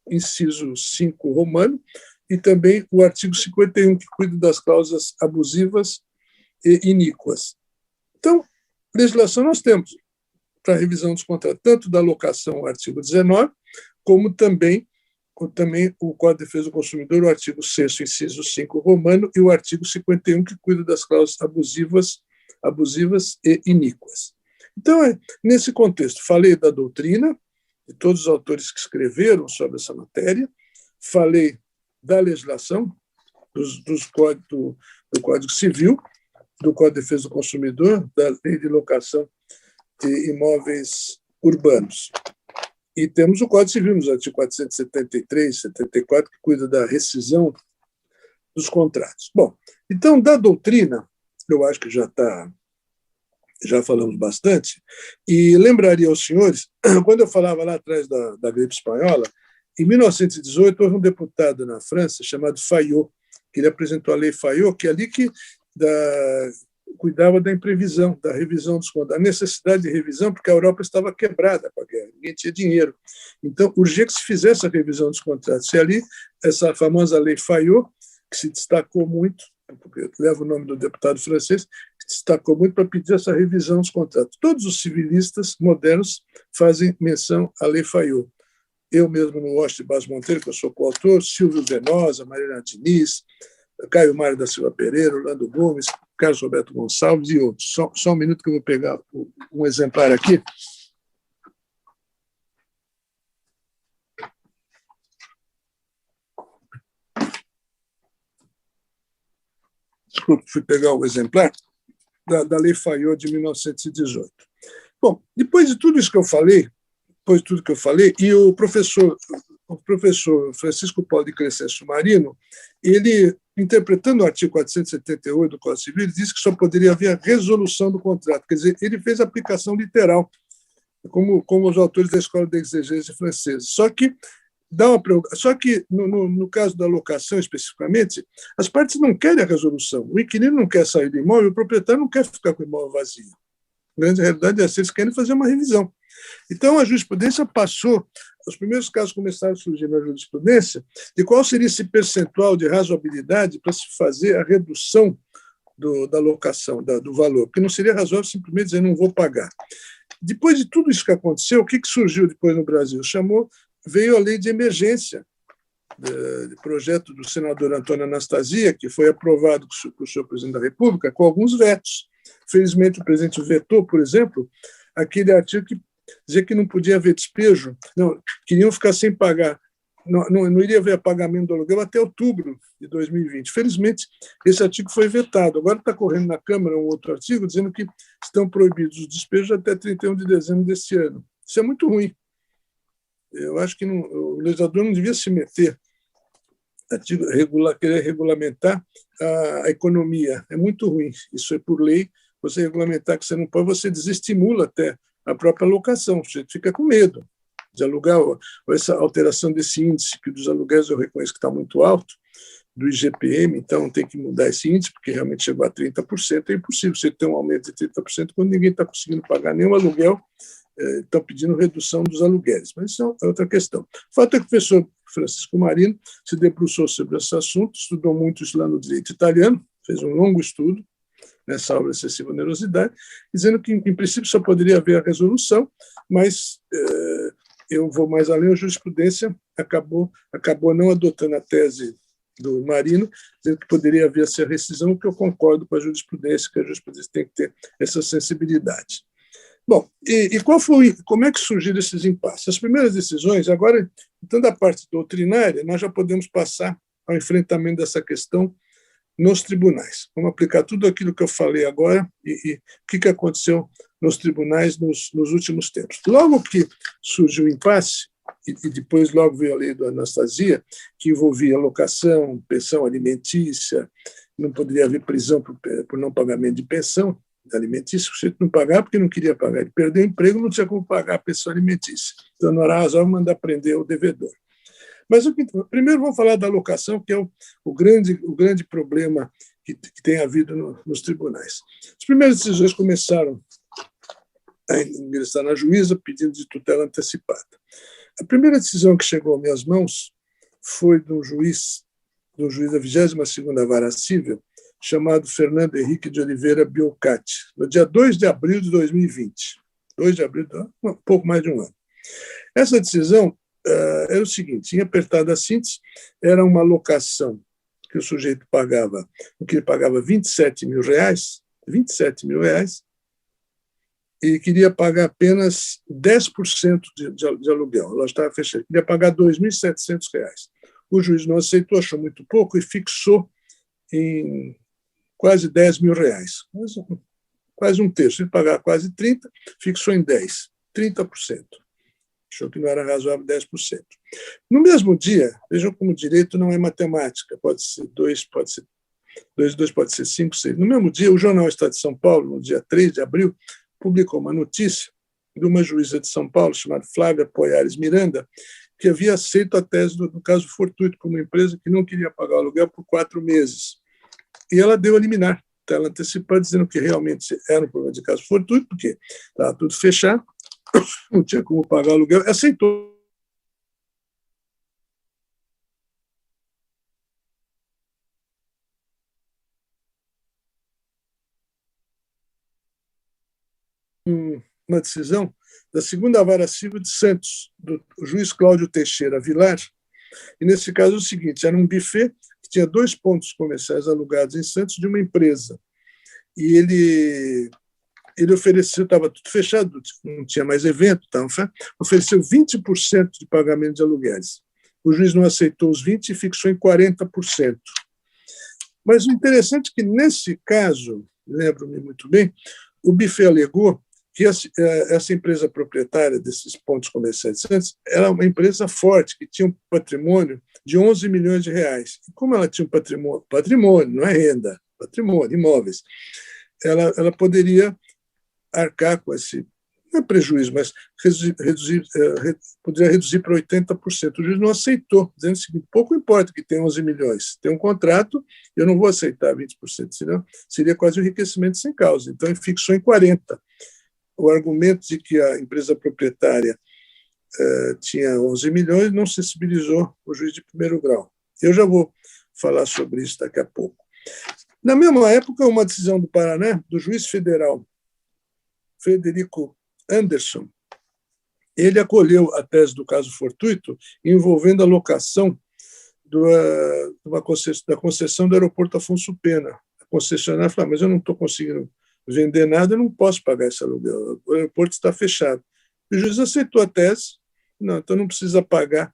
B: inciso 5 romano, e também o artigo 51, que cuida das cláusulas abusivas e iníquas. Então, legislação nós temos para revisão dos contratos, tanto da locação, o artigo 19, como também o Código de Defesa do Consumidor, o artigo 6º, inciso 5 romano, e o artigo 51, que cuida das cláusulas abusivas e iníquas. Então, nesse contexto, falei da doutrina, de todos os autores que escreveram sobre essa matéria, falei da legislação, do Código Civil, do Código de Defesa do Consumidor, da Lei de Locação de Imóveis Urbanos. E temos o Código Civil, nos artigos 473, 74, que cuida da rescisão dos contratos. Bom, então, da doutrina, eu acho que já falamos bastante, e lembraria aos senhores, quando eu falava lá atrás da gripe espanhola, em 1918, houve um deputado na França chamado Fayot, que ele apresentou a Lei Fayot, que é ali que cuidava da imprevisão, da revisão dos contratos, a necessidade de revisão, porque a Europa estava quebrada com a guerra, ninguém tinha dinheiro. Então, urgia que se fizesse a revisão dos contratos. E ali, essa famosa Lei Fayot, que se destacou muito, porque leva o nome do deputado francês, que se destacou muito para pedir essa revisão dos contratos. Todos os civilistas modernos fazem menção à Lei Fayot. Eu mesmo, no Washington Bas Monteiro, que eu sou coautor, Silvio Venosa, Mariana Diniz, Caio Mário da Silva Pereira, Orlando Gomes, Carlos Roberto Gonçalves e outros. Só um minuto que eu vou pegar um exemplar aqui. Desculpe, fui pegar o exemplar da Lei Fayot de 1918. Bom, depois de tudo isso que eu falei, e o professor Francisco Paulo de Crescencio Marino, ele, interpretando o artigo 478 do Código Civil, ele disse que só poderia haver a resolução do contrato. Quer dizer, ele fez a aplicação literal, como os autores da Escola de Exegese francesa. Só que no caso da locação, especificamente, as partes não querem a resolução. O inquilino não quer sair do imóvel, o proprietário não quer ficar com o imóvel vazio. A grande realidade é essa, eles querem fazer uma revisão. Então, a jurisprudência passou, os primeiros casos começaram a surgir na jurisprudência, de qual seria esse percentual de razoabilidade para se fazer a redução da locação, do valor, porque não seria razoável simplesmente dizer não vou pagar. Depois de tudo isso que aconteceu, o que surgiu depois no Brasil? Veio a lei de emergência, de projeto do senador Antônio Anastasia, que foi aprovado pelo senhor presidente da República, com alguns vetos. Felizmente, o presidente vetou, por exemplo, aquele artigo que dizia que não podia haver despejo, não, queriam ficar sem pagar, não iria haver pagamento do aluguel até outubro de 2020. Felizmente, esse artigo foi vetado. Agora está correndo na Câmara um outro artigo dizendo que estão proibidos os despejos até 31 de dezembro deste ano. Isso é muito ruim. Eu acho que o legislador não devia se meter querer regulamentar a economia. É muito ruim. Isso é por lei. Você regulamentar que você não pode, você desestimula até a própria locação. Você fica com medo de alugar. Essa alteração desse índice, que dos aluguéis eu reconheço que está muito alto, do IGPM, então tem que mudar esse índice, porque realmente chegou a 30%. É impossível você ter um aumento de 30% quando ninguém está conseguindo pagar nenhum aluguel. Estão pedindo redução dos aluguéis, mas isso é outra questão. O fato é que o professor Francisco Marino se debruçou sobre esse assunto, estudou muito isso lá no direito italiano, fez um longo estudo nessa obra Excessiva Onerosidade, dizendo que, em princípio, só poderia haver a resolução, mas eu vou mais além, a jurisprudência acabou não adotando a tese do Marino, dizendo que poderia haver essa rescisão, que eu concordo com a jurisprudência, que a jurisprudência tem que ter essa sensibilidade. Bom, como é que surgiram esses impasses? As primeiras decisões, agora, tanto a parte doutrinária, nós já podemos passar ao enfrentamento dessa questão nos tribunais. Vamos aplicar tudo aquilo que eu falei agora e o que aconteceu nos tribunais nos últimos tempos. Logo que surgiu o impasse, e depois logo veio a lei do Anastasia, que envolvia locação, pensão alimentícia, não poderia haver prisão por não pagamento de pensão alimentícia, o sujeito não pagava porque não queria pagar, ele perdeu o emprego, não tinha como pagar a pensão alimentícia. Então, não era razoável mandar prender o devedor. Mas primeiro vamos falar da locação, que é o grande problema que tem havido nos tribunais. As primeiras decisões começaram a ingressar na juíza pedindo de tutela antecipada. A primeira decisão que chegou às minhas mãos foi do juiz da 22ª Vara Civil, chamado Fernando Henrique de Oliveira Biocati, no dia 2 de abril de 2020. 2 de abril, um pouco mais de um ano. Essa decisão era o seguinte, em apertada síntese, era uma locação que o sujeito pagava, que ele pagava R$27 mil, e queria pagar apenas 10% de aluguel. Ela estava fechada, queria pagar R$2.700. O juiz não aceitou, achou muito pouco e fixou em quase R$10 mil. Quase um terço. Ele pagava quase 30%, fixou em 10%, 30%. Achou que não era razoável 10%. No mesmo dia, vejam como o direito não é matemática, pode ser 2, pode ser 2, pode ser 5, 6. No mesmo dia, o Jornal Estado de São Paulo, no dia 3 de abril, publicou uma notícia de uma juíza de São Paulo, chamada Flávia Poiares Miranda, que havia aceito a tese do caso fortuito por uma empresa que não queria pagar o aluguel por 4 meses. E ela deu a liminar, ela antecipada, dizendo que realmente era um problema de caso fortuito, porque estava tudo fechado, não tinha como pagar o aluguel, aceitou. Uma decisão da 2ª Vara Civil de Santos, do juiz Cláudio Teixeira Vilar, e nesse caso é o seguinte, era um buffet que tinha 2 pontos comerciais alugados em Santos de uma empresa, e ele ofereceu, estava tudo fechado, não tinha mais evento, ofereceu 20% de pagamento de aluguéis. O juiz não aceitou os 20% e fixou em 40%. Mas o interessante é que, nesse caso, lembro-me muito bem, o buffet alegou que essa empresa proprietária desses pontos comerciais de Santos era uma empresa forte, que tinha um patrimônio de R$11 milhões. E como ela tinha um patrimônio, não é renda, patrimônio, imóveis, ela poderia arcar com esse, não é prejuízo, mas poderia reduzir para 80%. O juiz não aceitou, dizendo o seguinte, pouco importa que tem 11 milhões, tem um contrato, eu não vou aceitar 20%, senão seria quase um enriquecimento sem causa. Então, ele fixou em 40%. O argumento de que a empresa proprietária tinha 11 milhões não sensibilizou o juiz de primeiro grau. Eu já vou falar sobre isso daqui a pouco. Na mesma época, uma decisão do Paraná, do juiz federal Frederico Anderson, ele acolheu a tese do caso fortuito envolvendo a locação da concessão do aeroporto Afonso Pena. A concessionária falou, mas eu não estou conseguindo vender nada, eu não posso pagar esse aluguel, o aeroporto está fechado. O juiz aceitou a tese, não, então não precisa pagar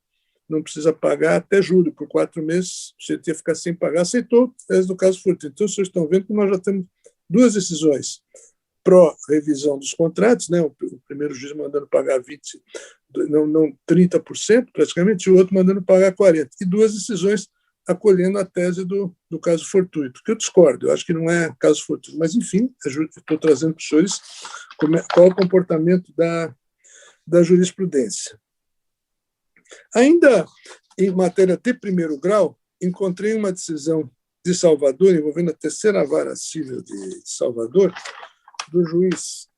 B: até julho, por 4 meses, você ia ficar sem pagar, aceitou a tese do caso fortuito. Então, vocês estão vendo que nós já temos 2 decisões pró-revisão dos contratos, né? O primeiro juiz mandando pagar 20%, não 30% praticamente, e o outro mandando pagar 40%. E 2 decisões acolhendo a tese do caso fortuito, que eu discordo, eu acho que não é caso fortuito, mas, enfim, estou trazendo para os senhores qual é o comportamento da jurisprudência. Ainda em matéria de primeiro grau, encontrei uma decisão de Salvador, envolvendo a terceira Vara Civil de Salvador, do juiz,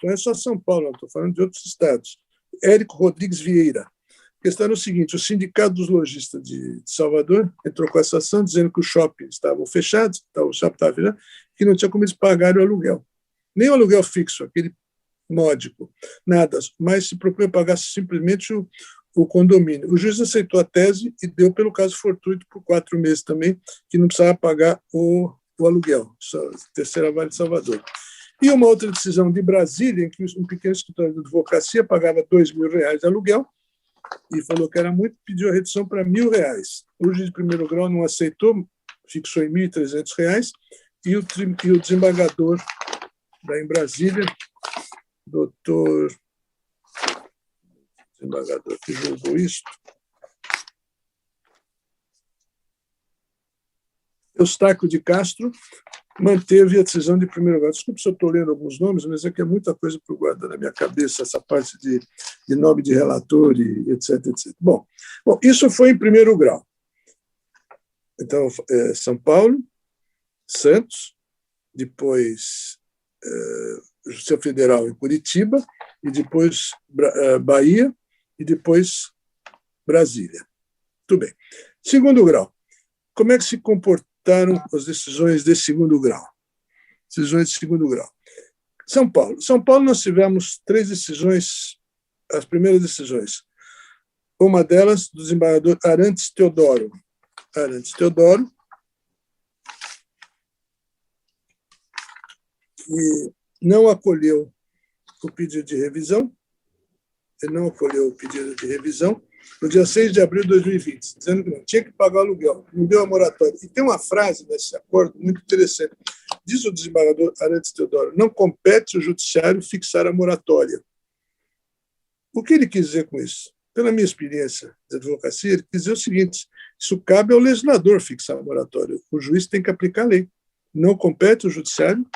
B: não é só São Paulo, não estou falando de outros estados, Érico Rodrigues Vieira. A questão era o seguinte, o Sindicato dos Lojistas de Salvador entrou com essa ação dizendo que os shoppings estavam fechados, o shopping estava fechado, que não tinha como eles pagarem o aluguel. Nem o aluguel fixo, aquele módico, nada, mas se propunha pagar simplesmente o condomínio. O juiz aceitou a tese e deu pelo caso fortuito por 4 meses também, que não precisava pagar o aluguel, Terceira Vara de Salvador. E uma outra decisão de Brasília, em que um pequeno escritório de advocacia pagava R$2.000 de aluguel e falou que era muito, pediu a redução para R$1.000. O juiz de primeiro grau não aceitou, fixou em R$1.300, e o desembargador em Brasília, doutor desembargador que julgou isso, Eustáquio de Castro, manteve a decisão de primeiro grau. Desculpe se eu estou lendo alguns nomes, mas é que é muita coisa para guardar na minha cabeça, essa parte de nome de relator, e etc, etc. Bom, isso foi em primeiro grau. Então, São Paulo, Santos, depois Justiça Federal em Curitiba, e depois Bahia, e depois Brasília. Tudo bem. Segundo grau. Como é que se comportaram as decisões de segundo grau? Decisões de segundo grau. São Paulo. São Paulo nós tivemos 3 decisões, as primeiras decisões. Uma delas do desembargador Arantes Teodoro. Arantes Teodoro, que não acolheu o pedido de revisão. Ele não acolheu o pedido de revisão no dia 6 de abril de 2020, dizendo que não tinha que pagar o aluguel, não deu a moratória. E tem uma frase nesse acordo muito interessante. Diz o desembargador Arantes Teodoro: não compete ao judiciário fixar a moratória. O que ele quis dizer com isso? Pela minha experiência de advocacia, ele quis dizer o seguinte: isso cabe ao legislador fixar a moratória. O juiz tem que aplicar a lei. Não compete ao judiciário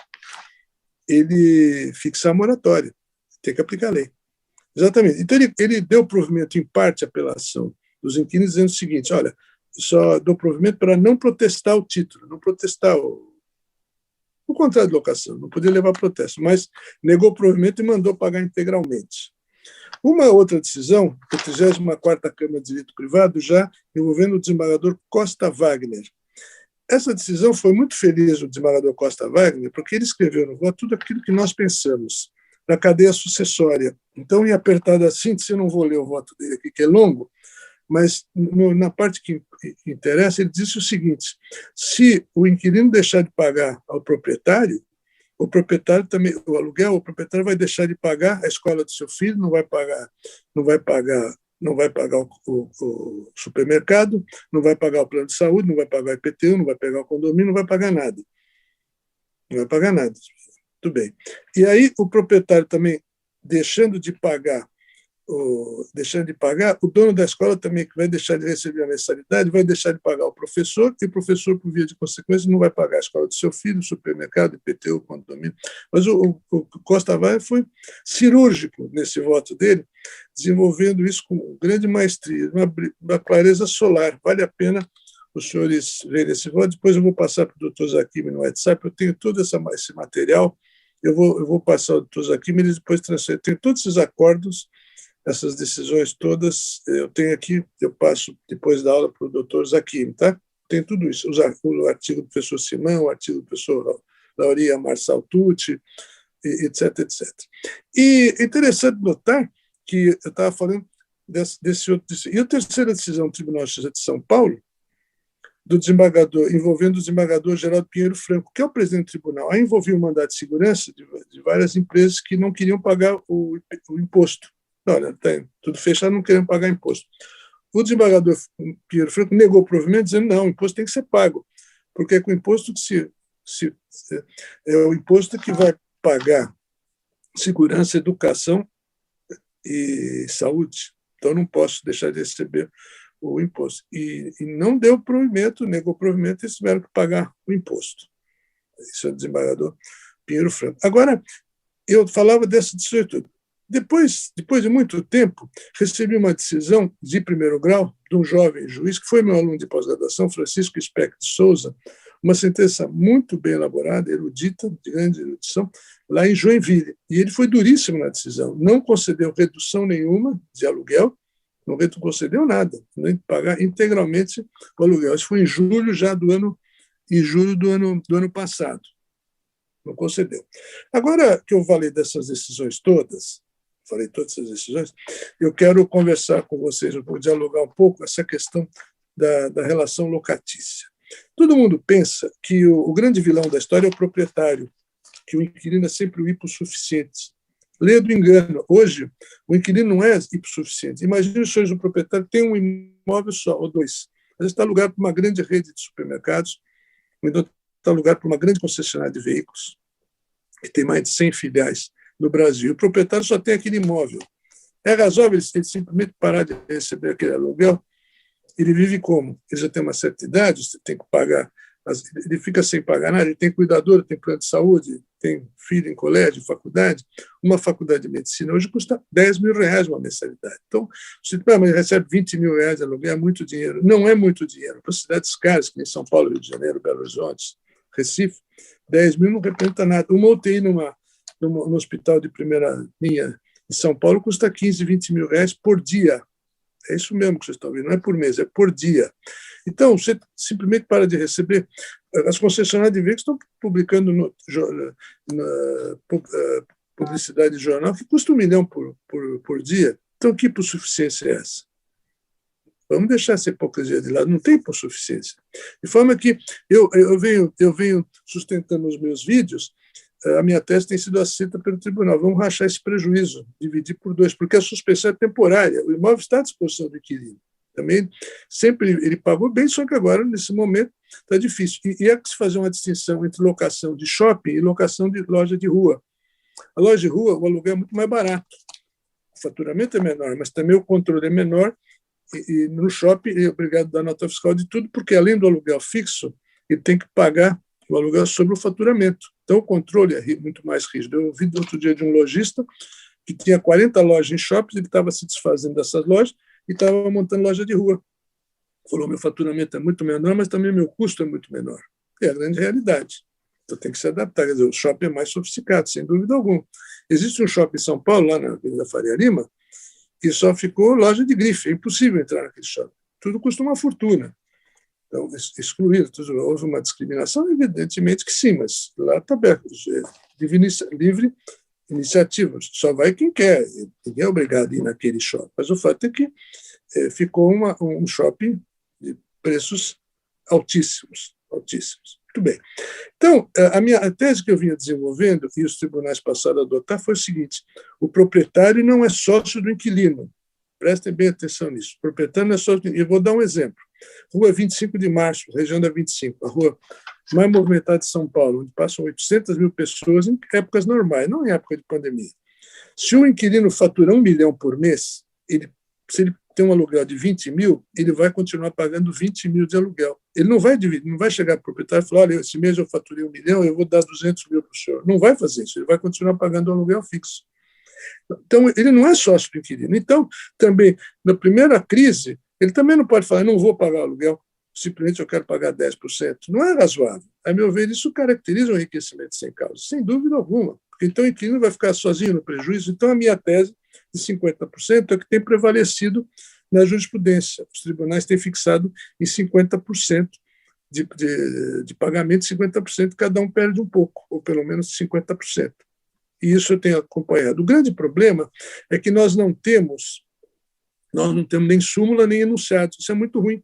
B: ele fixar a moratória. Tem que aplicar a lei. Exatamente. Então, ele deu provimento, em parte, à apelação dos inquilinos, dizendo o seguinte: olha, só dou provimento para não protestar o título, não protestar o contrato de locação, não podia levar protesto, mas negou o provimento e mandou pagar integralmente. Uma outra decisão, a 34ª Câmara de Direito Privado, já envolvendo o desembargador Costa Wagner. Essa decisão foi muito feliz do desembargador Costa Wagner, porque ele escreveu no voto tudo aquilo que nós pensamos na cadeia sucessória. Então, em apertada síntese, eu não vou ler o voto dele aqui, que é longo, mas na parte que interessa, ele disse o seguinte: se o inquilino deixar de pagar ao proprietário, o proprietário também, o aluguel, o proprietário vai deixar de pagar a escola do seu filho, não vai pagar o supermercado, não vai pagar o plano de saúde, não vai pagar o IPTU, não vai pagar o condomínio, não vai pagar nada. Não vai pagar nada. Tudo bem. E aí o proprietário também deixando de pagar, o dono da escola também, que vai deixar de receber a mensalidade, vai deixar de pagar o professor, e o professor, por via de consequência, não vai pagar a escola do seu filho, o supermercado, IPTU, o condomínio. Mas o Costa Wagner foi cirúrgico nesse voto dele, desenvolvendo isso com grande maestria, uma clareza solar. Vale a pena os senhores verem esse voto. Depois eu vou passar para o doutor Zaquim no WhatsApp, eu tenho todo esse material, eu vou passar ao doutor Zaquim, ele depois transfere. Tem todos esses acordos, essas decisões todas, eu tenho aqui, eu passo depois da aula para o doutor Zaquim, tá? Tem tudo isso, o artigo do professor Simão, o artigo do professor Lauria Marçal Tucci, etc, etc. E é interessante notar que eu estava falando desse outro... E a terceira decisão do Tribunal de Justiça de São Paulo, do desembargador, envolvendo o desembargador Geraldo Pinheiro Franco, que é o presidente do tribunal, aí envolvia o mandato de segurança de várias empresas que não queriam pagar o imposto. Olha, tem tudo fechado, não querendo pagar imposto. O desembargador Pinheiro Franco negou o provimento, dizendo não, o imposto tem que ser pago, porque é com o imposto que é o imposto que vai pagar segurança, educação e saúde. Então, não posso deixar de receber o imposto. E não deu provimento, negou o provimento, eles tiveram que pagar o imposto. Isso é o desembargador Pinheiro Franco. Agora, eu falava dessa decisão tudo. Depois de muito tempo, recebi uma decisão de primeiro grau de um jovem juiz, que foi meu aluno de pós-graduação, Francisco Speck de Souza, uma sentença muito bem elaborada, erudita, de grande erudição, lá em Joinville. E ele foi duríssimo na decisão, não concedeu redução nenhuma de aluguel, não concedeu nada, nem pagar integralmente o aluguel. Isso foi em julho do ano passado. Não concedeu. Agora que eu falei dessas decisões todas, falei todas essas decisões, eu quero conversar com vocês, eu vou dialogar um pouco essa questão da relação locatícia. Todo mundo pensa que o grande vilão da história é o proprietário, que o inquilino é sempre o hipossuficiente. Lê do engano. Hoje, o inquilino não é hipossuficiente. Imagine o senhor, o proprietário, tem um imóvel só, ou dois. Às vezes está alugado para uma grande rede de supermercados, ou então está alugado para uma grande concessionária de veículos, que tem mais de 100 filiais no Brasil. O proprietário só tem aquele imóvel. É razoável ele simplesmente parar de receber aquele aluguel? Ele vive como? Ele já tem uma certa idade, você tem que pagar, ele fica sem pagar nada, ele tem cuidador, tem plano de saúde, tem filho em colégio, faculdade. Uma faculdade de medicina hoje custa R$10 mil uma mensalidade. Então, você recebe R$20 mil de aluguel, é muito dinheiro. Não é muito dinheiro. Para cidades caras, que nem São Paulo, Rio de Janeiro, Belo Horizonte, Recife, 10 mil não representa nada. Uma UTI no hospital de primeira linha em São Paulo custa 15, 20 mil reais por dia. É isso mesmo que vocês estão vendo, não é por mês, é por dia. Então, você simplesmente para de receber. As concessionárias de veículos estão publicando na publicidade de jornal que custa R$1 milhão por dia. Então, que hipossuficiência é essa? Vamos deixar essa hipocrisia de lado, não tem hipossuficiência. De forma que eu venho sustentando nos meus vídeos, a minha tese tem sido aceita pelo tribunal. Vamos rachar esse prejuízo, dividir por 2, porque a suspensão é temporária. O imóvel está à disposição do inquilino. Também sempre ele pagou bem, só que agora, nesse momento, está difícil. E é que se fazer uma distinção entre locação de shopping e locação de loja de rua. A loja de rua, o aluguel é muito mais barato. O faturamento é menor, mas também o controle é menor. E no shopping ele é obrigado a dar nota fiscal de tudo, porque além do aluguel fixo, ele tem que pagar o aluguel sobre o faturamento. Então, o controle é muito mais rígido. Eu ouvi outro dia de um lojista que tinha 40 lojas em shoppings, ele estava se desfazendo dessas lojas e estava montando loja de rua. Falou, meu faturamento é muito menor, mas também meu custo é muito menor. É a grande realidade. Então, tem que se adaptar. Quer dizer, o shopping é mais sofisticado, sem dúvida alguma. Existe um shopping em São Paulo, lá na Avenida Faria Lima, que só ficou loja de grife. É impossível entrar naquele shopping. Tudo custa uma fortuna. Então, excluir, houve uma discriminação? Evidentemente que sim, mas lá está aberto, livre iniciativa, só vai quem quer, ninguém é obrigado a ir naquele shopping. Mas o fato é que ficou um shopping de preços altíssimos, altíssimos. Muito bem. Então, a tese que eu vinha desenvolvendo, e os tribunais passaram a adotar, foi o seguinte: o proprietário não é sócio do inquilino. Prestem bem atenção nisso. O proprietário não é sócio do inquilino. Eu vou dar um exemplo. Rua 25 de Março, região da 25, a rua mais movimentada de São Paulo, onde passam 800 mil pessoas em épocas normais, não em época de pandemia. Se o inquilino fatura R$1 milhão por mês, se ele tem um aluguel de 20 mil, ele vai continuar pagando 20 mil de aluguel. Ele não vai dividir, não vai chegar para o proprietário e falar, olha, esse mês eu faturei R$1 milhão, eu vou dar 200 mil para o senhor. Não vai fazer isso, ele vai continuar pagando o aluguel fixo. Então, ele não é sócio do inquilino. Então, também, na primeira crise, ele também não pode falar, não vou pagar o aluguel, simplesmente eu quero pagar 10%. Não é razoável. A meu ver, isso caracteriza um enriquecimento sem causa, sem dúvida alguma. Porque então o inquilino vai ficar sozinho no prejuízo. Então, a minha tese de 50% é que tem prevalecido na jurisprudência. Os tribunais têm fixado em 50% de pagamento, 50% cada um perde um pouco, ou pelo menos 50%. E isso eu tenho acompanhado. O grande problema é que nós não temos nem súmula nem enunciado. Isso é muito ruim.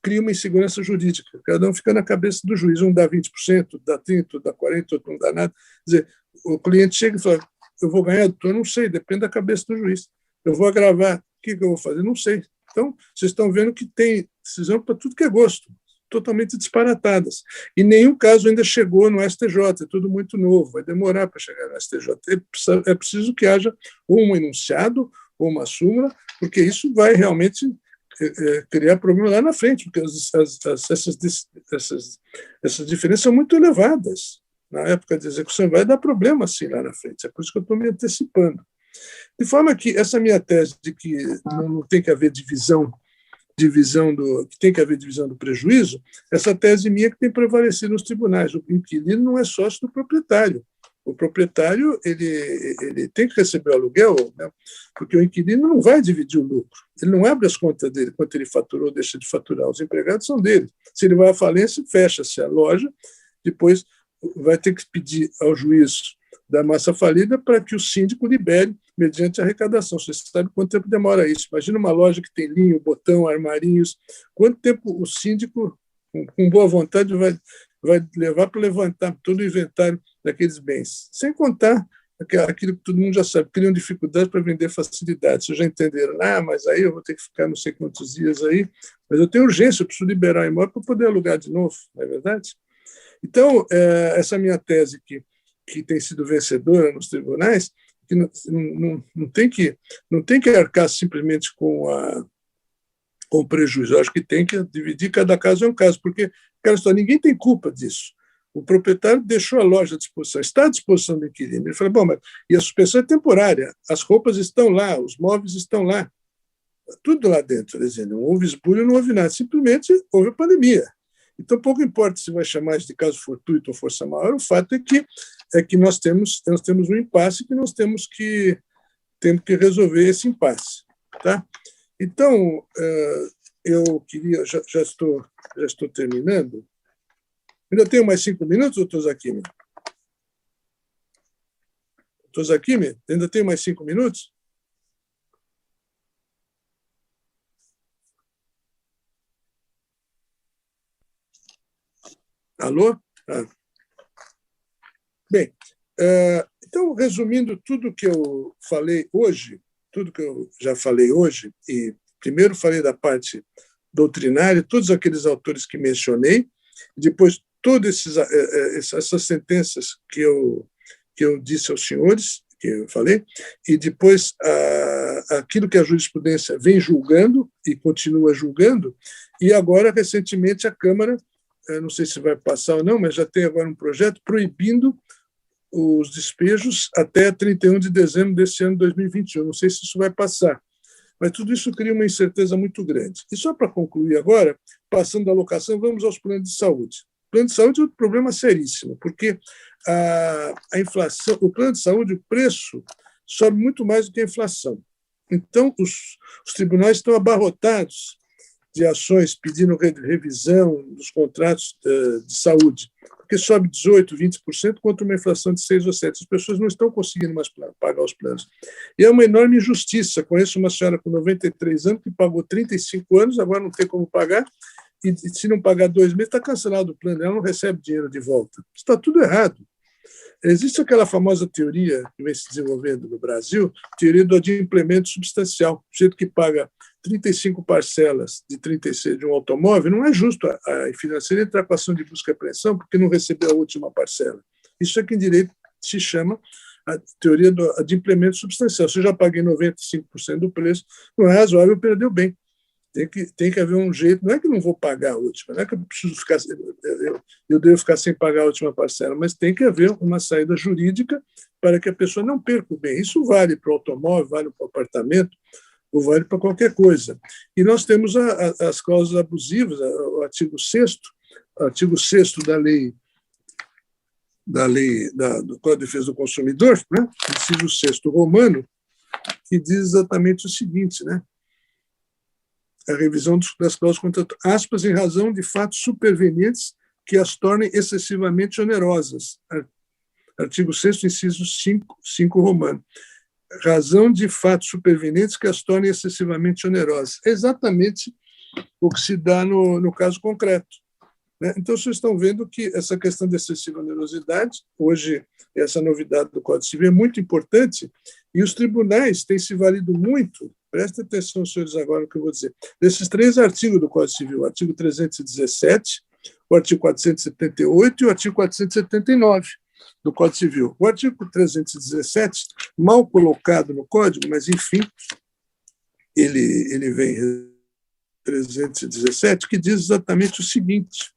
B: Cria uma insegurança jurídica. Cada um fica na cabeça do juiz. Um dá 20%, dá 30%, dá 40%, outro não dá nada. Quer dizer, o cliente chega e fala, eu vou ganhar, doutor? Não sei, depende da cabeça do juiz. Eu vou agravar, o que eu vou fazer? Não sei. Então, vocês estão vendo que tem decisão para tudo que é gosto, totalmente disparatadas. E nenhum caso ainda chegou no STJ, é tudo muito novo, vai demorar para chegar no STJ. É preciso que haja ou um enunciado ou uma súmula, porque isso vai realmente criar problema lá na frente, porque essas diferenças são muito elevadas. Na época de execução vai dar problema assim lá na frente. É por isso que eu estou me antecipando. De forma que essa minha tese de que não tem que haver divisão do prejuízo, essa tese minha que tem prevalecido nos tribunais. O inquilino não é sócio do proprietário. O proprietário ele tem que receber o aluguel, né? Porque o inquilino não vai dividir o lucro. Ele não abre as contas dele, quanto ele faturou ou deixa de faturar. Os empregados são dele. Se ele vai à falência, fecha-se a loja, depois vai ter que pedir ao juiz da massa falida para que o síndico libere mediante arrecadação. Você sabe quanto tempo demora isso. Imagina uma loja que tem linho, botão, armarinhos. Quanto tempo o síndico, com boa vontade, vai levar para levantar todo o inventário daqueles bens? Sem contar aquilo que todo mundo já sabe, criam dificuldades para vender facilidades. Vocês já entenderam? Mas aí eu vou ter que ficar não sei quantos dias aí, mas eu tenho urgência, eu preciso liberar o imóvel para poder alugar de novo, não é verdade? Então, essa minha tese que tem sido vencedora nos tribunais, que não tem que arcar simplesmente com o prejuízo. Eu acho que tem que dividir, cada caso é um caso, porque, cara, ninguém tem culpa disso. O proprietário deixou a loja à disposição, está à disposição do inquilino. Ele falou, e a suspensão é temporária, as roupas estão lá, os móveis estão lá, tudo lá dentro. Não houve esbulho, não houve nada, simplesmente houve a pandemia. Então, pouco importa se vai chamar isso de caso fortuito ou força maior, o fato é que nós temos um impasse que nós temos que resolver esse impasse. Tá? Então, eu queria, já estou terminando. Ainda tenho mais 5 minutos, doutor Zakimi? Doutor Zakimi, ainda tenho mais 5 minutos? Alô? Bem, então, resumindo tudo que eu falei hoje, tudo que eu já falei hoje, e primeiro falei da parte doutrinária, todos aqueles autores que mencionei, depois todas essas sentenças que eu disse aos senhores, que eu falei, e depois aquilo que a jurisprudência vem julgando e continua julgando, e agora, recentemente, a Câmara, não sei se vai passar ou não, mas já tem agora um projeto proibindo os despejos até 31 de dezembro desse ano de 2021. Não sei se isso vai passar, mas tudo isso cria uma incerteza muito grande. E só para concluir agora, passando da alocação, vamos aos planos de saúde. O plano de saúde é um problema seríssimo, porque a inflação, o plano de saúde, o preço sobe muito mais do que a inflação. Então, os tribunais estão abarrotados de ações pedindo revisão dos contratos de saúde, porque sobe 18%, 20% contra uma inflação de 6% ou 7%. As pessoas não estão conseguindo mais pagar os planos. E é uma enorme injustiça. Conheço uma senhora com 93 anos que pagou 35 anos, agora não tem como pagar, e se não pagar 2 meses, está cancelado o plano, ela não recebe dinheiro de volta. Está tudo errado. Existe aquela famosa teoria que vem se desenvolvendo no Brasil, teoria do adimplemento substancial. O sujeito que paga 35 parcelas de 36 de um automóvel, não é justo a financeira entrar com ação de busca e apreensão porque não recebeu a última parcela. Isso é que em direito se chama a teoria do adimplemento substancial. Se eu já paguei 95% do preço, não é razoável perder o bem. Tem que haver um jeito, não é que eu não vou pagar a última, não é que eu preciso ficar, eu devo ficar sem pagar a última parcela, mas tem que haver uma saída jurídica para que a pessoa não perca o bem. Isso vale para o automóvel, vale para o apartamento, ou vale para qualquer coisa. E nós temos as cláusulas abusivas, o artigo 6º da lei do Código de Defesa do Consumidor, né? Inciso 6º romano, que diz exatamente o seguinte, né? A revisão das cláusulas contratuais, aspas, em razão de fatos supervenientes que as tornem excessivamente onerosas. Artigo 6º, inciso 5 romano. Razão de fatos supervenientes que as tornem excessivamente onerosas. É exatamente o que se dá no caso concreto. Né? Então, vocês estão vendo que essa questão de excessiva onerosidade, hoje, essa novidade do Código Civil é muito importante, e os tribunais têm se valido muito, prestem atenção, senhores, agora no que eu vou dizer, desses 3 artigos do Código Civil, o artigo 317, o artigo 478 e o artigo 479 do Código Civil. O artigo 317, mal colocado no Código, mas, enfim, ele vem 317, que diz exatamente o seguinte: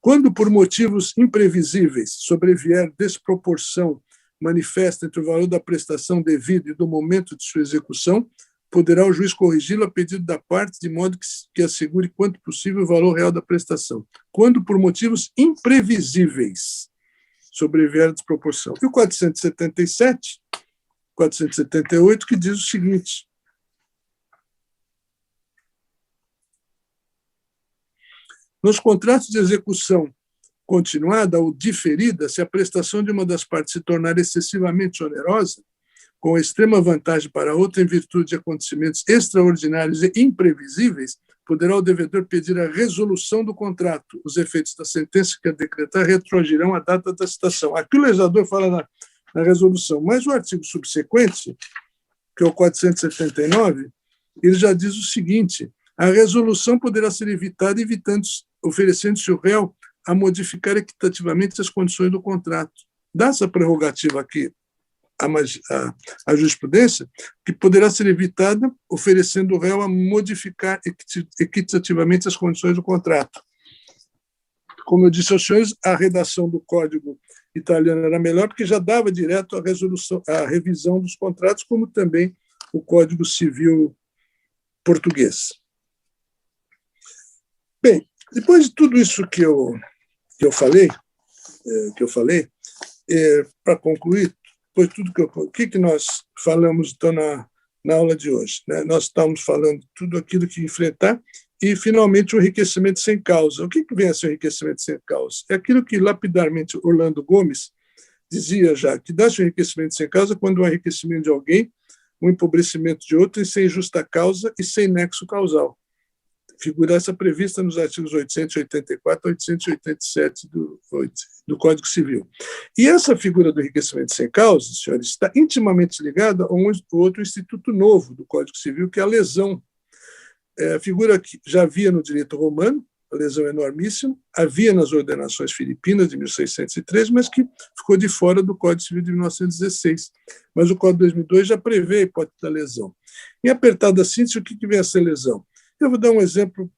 B: quando por motivos imprevisíveis sobrevier desproporção manifesta entre o valor da prestação devida e do momento de sua execução, poderá o juiz corrigi-lo a pedido da parte, de modo que assegure quanto possível o valor real da prestação. Quando por motivos imprevisíveis sobrevier desproporção. E o 477, 478, que diz o seguinte: nos contratos de execução continuada ou diferida se a prestação de uma das partes se tornar excessivamente onerosa, com extrema vantagem para a outra em virtude de acontecimentos extraordinários e imprevisíveis, poderá o devedor pedir a resolução do contrato. Os efeitos da sentença que a decretar retroagirão a data da citação. Aqui o legislador fala na resolução, mas o artigo subsequente, que é o 479, ele já diz o seguinte: a resolução poderá ser evitada oferecendo-se o réu a modificar equitativamente as condições do contrato. Dá essa prerrogativa aqui a jurisprudência, que poderá ser evitada oferecendo o réu a modificar equitativamente as condições do contrato. Como eu disse aos senhores, a redação do Código italiano era melhor, porque já dava direto a revisão dos contratos, como também o Código Civil português. Bem, depois de tudo isso que eu falei, para concluir, depois de tudo o que nós falamos então na aula de hoje, né? Nós estamos falando tudo aquilo que enfrentar e, finalmente, o enriquecimento sem causa. O que vem a ser o enriquecimento sem causa? É aquilo que, lapidarmente, Orlando Gomes dizia já, que dá-se o enriquecimento sem causa quando o enriquecimento de alguém, o empobrecimento de outro, e sem justa causa e sem nexo causal. Figura essa prevista nos artigos 884 e 887 do Código Civil. E essa figura do enriquecimento sem causa, senhores, está intimamente ligada a um outro instituto novo do Código Civil, que é a lesão. A figura que já havia no direito romano, a lesão enormíssima, havia nas ordenações filipinas de 1603, mas que ficou de fora do Código Civil de 1916. Mas o Código de 2002 já prevê a hipótese da lesão. Em apertada síntese, o que vem a ser lesão? Eu vou dar um exemplo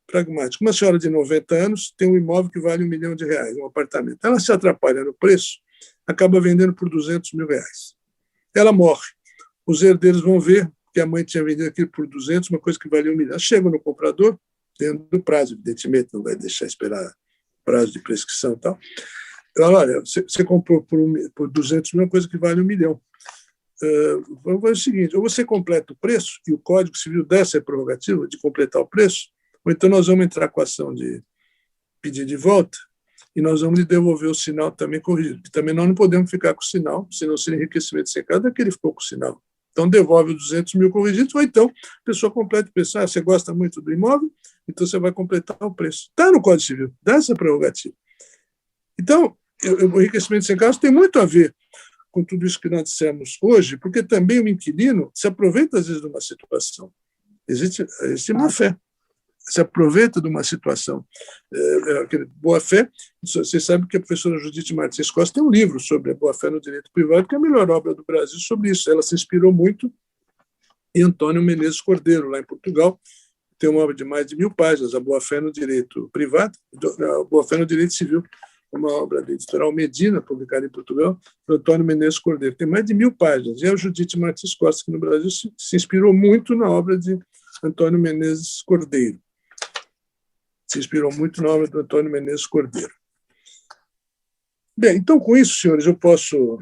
B: pragmático. Uma senhora de 90 anos tem um imóvel que vale R$1 milhão, um apartamento. Ela se atrapalha no preço, acaba vendendo por R$200 mil. Ela morre. Os herdeiros vão ver que a mãe tinha vendido aquilo por 200, uma coisa que valia R$1 milhão. Chegam no comprador, dentro do prazo, evidentemente, não vai deixar esperar prazo de prescrição e tal. Ela, olha, você comprou por 200 mil uma coisa que vale R$1 milhão. Vamos fazer o seguinte: ou você completa o preço, e o Código Civil dá essa prerrogativa de completar o preço, ou então nós vamos entrar com a ação de pedir de volta e nós vamos lhe devolver o sinal também corrigido. Que também nós não podemos ficar com o sinal, senão seria enriquecimento sem causa, que ele ficou com o sinal. Então, devolve os 200 mil corrigidos, ou então a pessoa completa o preço. Você gosta muito do imóvel, então você vai completar o preço. Está no Código Civil, dá essa prerrogativa. Então, o enriquecimento sem causa tem muito a ver com tudo isso que nós dissemos hoje, porque também o inquilino se aproveita, às vezes, de uma situação. Existe má-fé. Se aproveita de uma situação. Boa-fé, vocês sabem que a professora Judite Martins Costa tem um livro sobre a boa-fé no direito privado, que é a melhor obra do Brasil sobre isso. Ela se inspirou muito em Antônio Menezes Cordeiro, lá em Portugal. Tem uma obra de mais de 1000 páginas, A Boa-fé no Direito Privado, A Boa-fé no Direito Civil, uma obra da editorial Medina, publicada em Portugal, do Antônio Menezes Cordeiro. Tem mais de 1000 páginas. E a Judite Martins Costa, que no Brasil se inspirou muito na obra de Antônio Menezes Cordeiro. Se inspirou muito na obra do Antônio Menezes Cordeiro. Bem, então, com isso, senhores, eu posso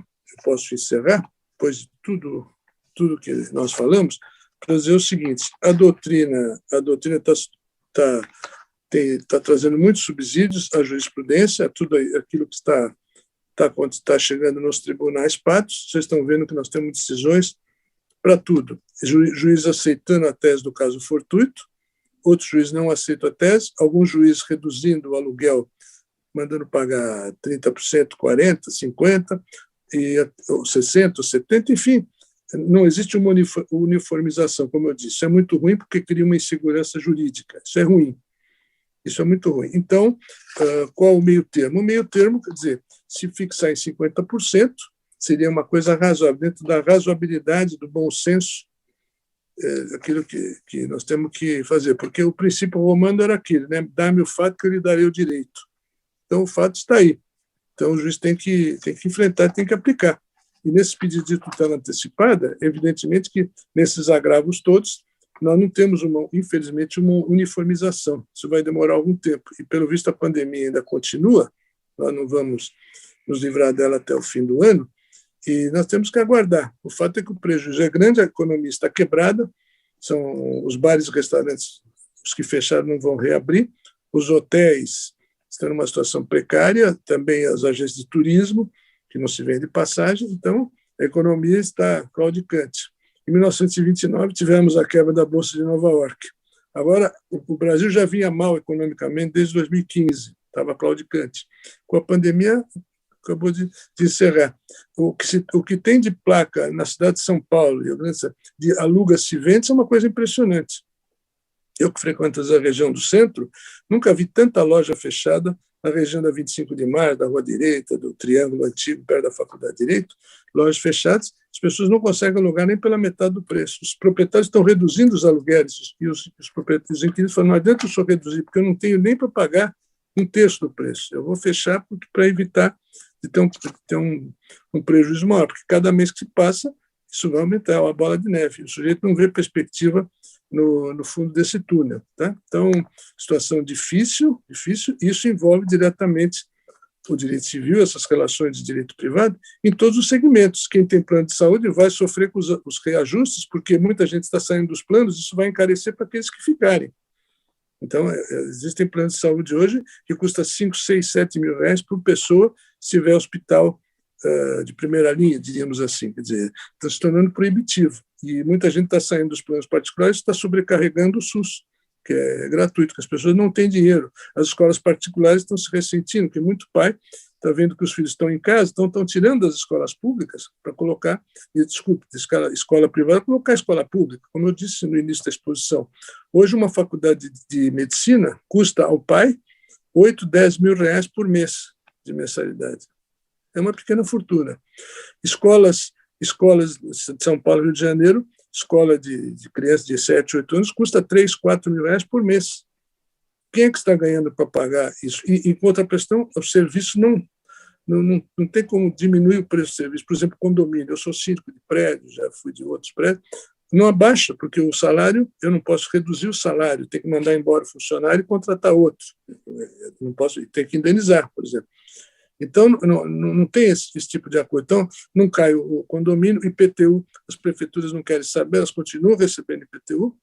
B: encerrar, depois de tudo que nós falamos, para dizer o seguinte: a doutrina está trazendo muitos subsídios à jurisprudência, tudo aquilo que está chegando nos tribunais pátrios. Vocês estão vendo que nós temos decisões para tudo. Juiz aceitando a tese do caso fortuito, outros juízes não aceitam a tese, alguns juízes reduzindo o aluguel, mandando pagar 30%, 40%, 50%, e 60%, 70%, enfim. Não existe uma uniformização, como eu disse. Isso é muito ruim porque cria uma insegurança jurídica. Isso é ruim. Isso é muito ruim. Então, qual o meio termo? O meio termo, quer dizer, se fixar em 50%, seria uma coisa razoável, dentro da razoabilidade, do bom senso, aquilo que nós temos que fazer. Porque o princípio romano era aquele, né? Dá-me o fato que eu lhe darei o direito. Então, o fato está aí. Então, o juiz tem que enfrentar, tem que aplicar. E nesse pedido de tutela antecipada, evidentemente que nesses agravos todos, nós não temos, infelizmente, uma uniformização. Isso vai demorar algum tempo. E, pelo visto, a pandemia ainda continua, nós não vamos nos livrar dela até o fim do ano, e nós temos que aguardar. O fato é que o prejuízo é grande, a economia está quebrada, são os bares e restaurantes, os que fecharam não vão reabrir, os hotéis estão numa situação precária, também as agências de turismo, que não se vende passagem, então a economia está claudicante. Em 1929, tivemos a quebra da Bolsa de Nova York. Agora, o Brasil já vinha mal economicamente desde 2015, estava claudicante. Com a pandemia, acabou de encerrar. O que tem de placa na cidade de São Paulo, de aluga-se vende, é uma coisa impressionante. Eu, que frequento a região do centro, nunca vi tanta loja fechada na região da 25 de Maio, da Rua Direita, do Triângulo Antigo, perto da Faculdade de Direito, lojas fechadas, as pessoas não conseguem alugar nem pela metade do preço. Os proprietários estão reduzindo os aluguéis e os proprietários, os inquilinos falam, não adianta eu só reduzir, porque eu não tenho nem para pagar um terço do preço. Eu vou fechar para evitar de ter um prejuízo maior, porque cada mês que se passa, isso vai aumentar, é uma bola de neve. O sujeito não vê perspectiva no fundo desse túnel. Tá? Então, situação difícil, isso envolve diretamente o direito civil, essas relações de direito privado, em todos os segmentos. Quem tem plano de saúde vai sofrer com os reajustes, porque muita gente está saindo dos planos, isso vai encarecer para aqueles que ficarem. Então, existem planos de saúde hoje que custa 5, 6, 7 mil reais por pessoa se tiver hospital de primeira linha, diríamos assim. Quer dizer, está se tornando proibitivo. E muita gente está saindo dos planos particulares e está sobrecarregando o SUS, que é gratuito, que as pessoas não têm dinheiro. As escolas particulares estão se ressentindo, porque muito pai está vendo que os filhos estão em casa, então estão tirando das escolas públicas para colocar, escola privada, colocar escola pública. Como eu disse no início da exposição, hoje uma faculdade de medicina custa ao pai 8, 10 mil reais por mês de mensalidade. É uma pequena fortuna. Escolas de São Paulo e Rio de Janeiro, escola de crianças de 7, 8 anos, custa 3, 4 mil reais por mês. Quem é que está ganhando para pagar isso? E com outra questão, o serviço não tem como diminuir o preço do serviço. Por exemplo, condomínio. Eu sou síndico de prédios, já fui de outros prédios. Não abaixa, porque o salário, eu não posso reduzir o salário, tem que mandar embora o funcionário e contratar outro. Não posso, tem que indenizar, por exemplo. Então, não tem esse tipo de acordo. Então, não cai o condomínio, IPTU, as prefeituras não querem saber, elas continuam recebendo IPTU,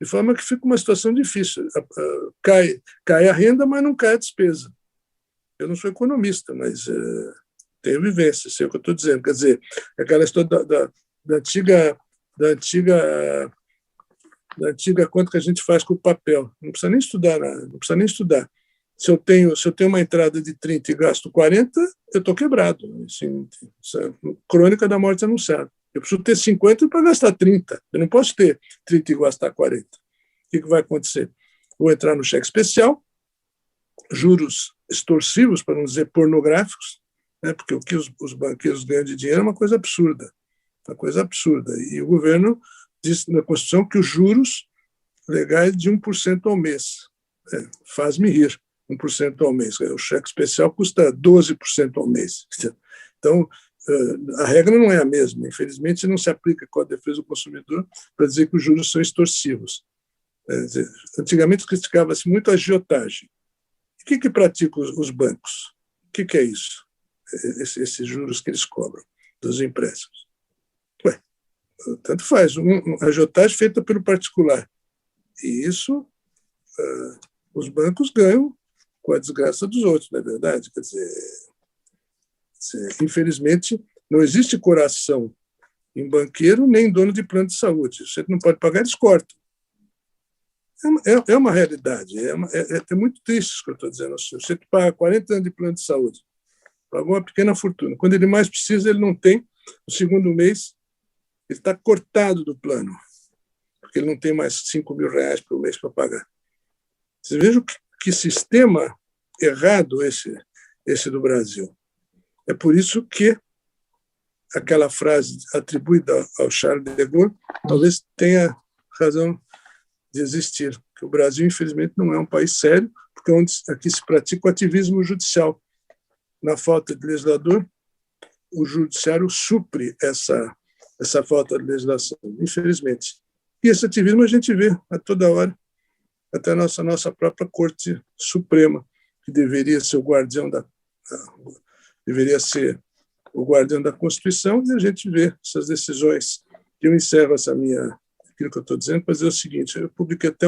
B: de forma que fica uma situação difícil. Cai a renda, mas não cai a despesa. Eu não sou economista, mas tenho vivência, sei o que eu estou dizendo. Quer dizer, aquela história da antiga conta que a gente faz com o papel. Não precisa nem estudar nada, não precisa nem estudar. Se eu tenho uma entrada de 30 e gasto 40, eu estou quebrado. Assim, crônica da morte anunciada. Eu preciso ter 50 para gastar 30. Eu não posso ter 30 e gastar 40. O que vai acontecer? Vou entrar no cheque especial, juros extorsivos, para não dizer pornográficos, né? Porque o que os banqueiros ganham de dinheiro é uma coisa absurda. Uma coisa absurda. E o governo diz na Constituição que os juros legais de 1% ao mês. Faz-me rir. 1% ao mês. O cheque especial custa 12% ao mês. Então, a regra não é a mesma. Infelizmente, não se aplica com a defesa do consumidor para dizer que os juros são extorsivos. Antigamente, criticava-se muito a agiotagem. O que praticam os bancos? O que é isso? Esses juros que eles cobram dos empréstimos. Tanto faz. A agiotagem feita pelo particular. E isso, os bancos ganham com a desgraça dos outros, não é verdade? Quer dizer, infelizmente, não existe coração em banqueiro nem em dono de plano de saúde. Você não pode pagar, eles cortam. É uma realidade. É muito triste isso que eu estou dizendo. Você paga 40 anos de plano de saúde, pagou uma pequena fortuna. Quando ele mais precisa, ele não tem. No segundo mês, ele está cortado do plano, porque ele não tem mais 5 mil reais por mês para pagar. Vocês vejam que sistema errado esse do Brasil. É por isso que aquela frase atribuída ao Charles de Gaulle talvez tenha razão de existir, que o Brasil, infelizmente, não é um país sério, porque aqui se pratica o ativismo judicial. Na falta de legislador, o judiciário supre essa falta de legislação, infelizmente. E esse ativismo a gente vê a toda hora, até a nossa própria Corte Suprema, que deveria ser o guardião da Constituição, e a gente vê essas decisões. Eu encerro essa minha aquilo que eu estou dizendo, para dizer o seguinte: eu publiquei até